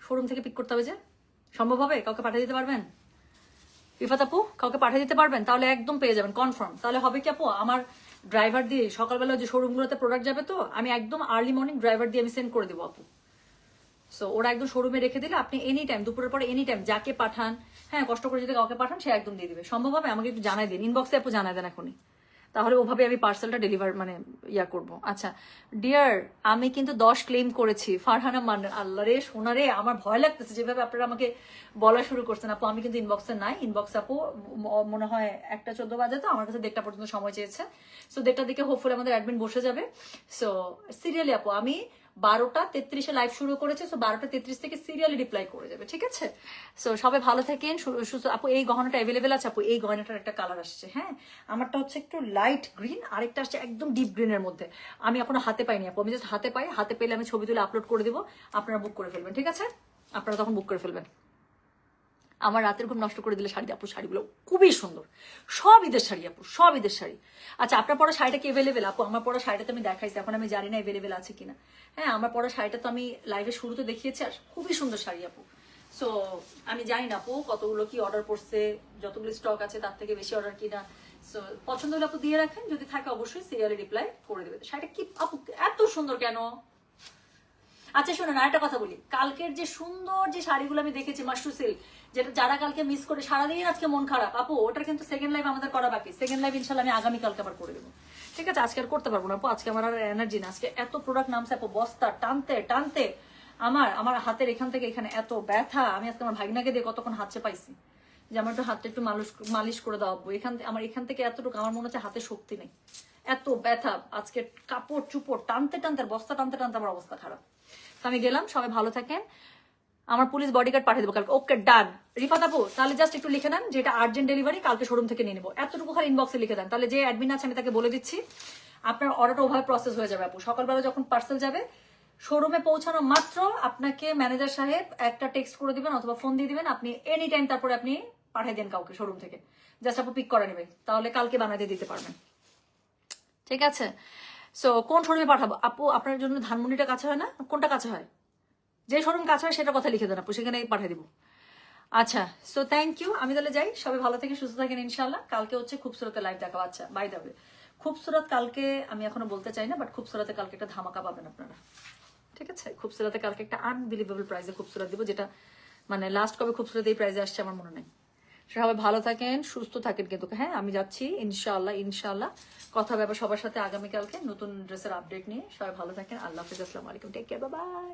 শোরুম থেকে পিক করতে হবে যে, সম্ভব হবে? কাউকে পাঠিয়ে দিতে পারবেন? রিফাত আপু কাউকে পাঠিয়ে দিতে পারবেন? তাহলে একদম পেয়ে যাবেন কনফার্ম। তাহলে হবে কি আপু, আমার ড্রাইভার দিয়ে সকালবেলা যে শোরুমগুলোতে প্রোডাক্ট যাবে তো, আমি একদম আর্লি মর্নিং ড্রাইভার দিয়ে আমি সেন্ড করে দেবো আপু। সো ওরা একদম শোরুমে রেখে দিলে আপনি এনি টাইম, দুপুরের পরে এনি টাইম যাকে পাঠান, হ্যাঁ কষ্ট করে যদি কাউকে পাঠান সে একদম দিয়ে দিবে। সম্ভব হবে? আমাকে একটু জানাই দিন, ইনবক্সে আপু জানাই দেন এখনই, তাহলে ওভাবে আমি পার্সেলটা ডেলিভার মানে ইয়া করবো। আচ্ছা ডিয়ার, আমি কিন্তু 10 ক্লেম করেছি। ফারহানা মান, আল্লাহ রে সোনা রে, আমার ভয় লাগতেছে যেভাবে আপনারা আমাকে বলা শুরু করছেন আপু। আমি কিন্তু ইনবক্সে নাই, ইনবক্স আপু মনে হয় 1:14 বাজে, তো আমার কাছে 1:30 পর্যন্ত সময় চেয়েছে। সো 1:30 দিকে হোপফুলি আমাদের অ্যাডমিন বসে যাবে। সো সিরিয়ালি আপু আমি 12:33 লাইভ শুরু করেছে, সো 12:33 থেকে সিরিয়ালি রিপ্লাই করে যাবে, ঠিক আছে? সো সবাই ভালো থাকেন, সুস্থ। আপু এই গহনাটা অ্যাভেলেবেল আছে আপু, এই গহনাটার একটা কালার আসছে, হ্যাঁ আমারটা হচ্ছে একটু লাইট গ্রিন, আরেকটা আসছে একদম ডিপ গ্রিনের মধ্যে। আমি এখনো হাতে পাইনি আপু, আমি জাস্ট হাতে পাই, হাতে পেলে আমি ছবি তুলে আপলোড করে দিব, আপনারা বুক করে ফেলবেন, ঠিক আছে? আপনারা তখন বুক করে ফেলবেন। আমার রাতের ঘুম নষ্ট করে দিলে শাড়ি আপু, শাড়িগুলো খুবই সুন্দর, সব ঈদের শাড়ি আপু, সব ঈদের শাড়ি। আচ্ছা আপনার পরা শাড়িটা কি অ্যাভেলেবেল আপু? আমার পরা শাড়িটা তো আমি দেখাইছি, এখন আমি জানি না অ্যাভেলেবেল আছে কিনা। হ্যাঁ আমার পরা শাড়িটা তো আমি লাইভে শুরুতে দেখিয়েছি, আর খুবই সুন্দর শাড়ি আপু। সো আমি জানি না আপু কতগুলো কি অর্ডার করছে, যতগুলো স্টক আছে তার থেকে বেশি অর্ডার কিনা। সো পছন্দ হলে আপু দিয়ে রাখেন, যদি থাকে অবশ্যই সিরিয়ালি রিপ্লাই করে দেবে। শাড়িটা কি আপু এত সুন্দর কেন? আচ্ছা শোনেন আরেকটা কথা বলি, কালকের যে সুন্দর যে শাড়িগুলো আমি দেখেছি মাশরু সিল্ক, যেটা যারা কালকে মিস করে সারাদিন আজকে মন খারাপ আপু, ওটার কিন্তু সেকেন্ড লাইভ আমাদের করা বাকি। সেকেন্ড লাইভ ইনশাল্লাহ আমি আগামীকালকে আবার করে দেবো, ঠিক আছে? আজকে আর করতে পারবো না আপু, আজকে আমার আর এনার্জি না। আজকে এত প্রোডাক্ট নামছে আপু, বস্তা টানতে টানতে আমার হাতের এখান থেকে এখানে এত ব্যথা। আমি আজকে আমার ভাগনাকে দিয়ে কতক্ষণ হাতে পাইছি যে আমার একটু হাতটা একটু মালিশ করে দাও আপু। আমার এখান থেকে এতটুকু আমার মনে হচ্ছে হাতে শক্তি নেই, এত ব্যথা। আজকে কাপড় চুপড় টানতে টানতে, বস্তা টানতে টানতে আমার অবস্থা খারাপ। আমি গেলাম, সবাই ভালো থাকেন। আমার পুলিশ বডিগার্ড পাঠিয়ে দেবো কালকে, ওকে ডান। রিফাত আপু তাহলে জাস্ট একটু লিখে দেন যে এটা আর্জেন্ট ডেলিভারি, কালকে শোরুম থেকে নিয়ে নেবো, এতটুকু খালি ইনবক্সে লিখে দেন, তাহলে যে অ্যাডমিন আছে আমি তাকে বলে দিচ্ছি, আপনার অর্ডারটা ওভাবে প্রসেস হয়ে যাবে আপু। সকালবেলা যখন পার্সেল যাবে শোরুমে পৌঁছানো মাত্র আপনাকে ম্যানেজার সাহেব একটা টেক্সট করে দিবেন অথবা ফোন দিয়ে দিবেন, আপনি এনি টাইম তারপরে আপনি পাঠিয়ে দেন কাউকে শোরুম থেকে, জাস্ট আপু পিক করে নেবে, তাহলে কালকে বানাতে দিতে পারবেন, ঠিক আছে? সো কোন শোরুমে পাঠাবো আপু? আপনার জন্য ধানমন্ডিটা কাছে হয় না? কোনটা কাছে হয়? যে শোরুম কাছে হয় সেটা কথা লিখে দেন আপু, সেখানে পাঠিয়ে দিব। আচ্ছা সো থ্যাংক ইউ, আমি তাহলে যাই, সবাই ভালো থেকে সুস্থ থাকেন ইনশাল্লাহ। কালকে হচ্ছে খুবসুরতে লাইভ দেখাবো। আচ্ছা বাই দ্য ওয়ে, খুবসুরত কালকে আমি এখনো বলতে চাই না, বাট খুবসুরতে কালকে একটা ধামাকা পাবেন আপনারা, ঠিক আছে? খুবসুরতে কালকে একটা আনবিলিভেবল প্রাইজে খুবসুরত দিব, যেটা মানে লাস্ট কবে খুবসুরত এই প্রাইজে আসছে আমার মনে নেই। সবাই ভালো থাকেন, সুস্থ থাকেন কিন্তু, হ্যাঁ আমি যাচ্ছি ইনশাআল্লাহ, ইনশাআল্লাহ কথা হবে সবার সাথে আগামীকালকে নতুন ড্রেসের আপডেট নিয়ে। সবাই ভালো থাকেন, আল্লাহ হাফেজ, আসসালামু আলাইকুম, টেক কেয়ার, বাই বাই।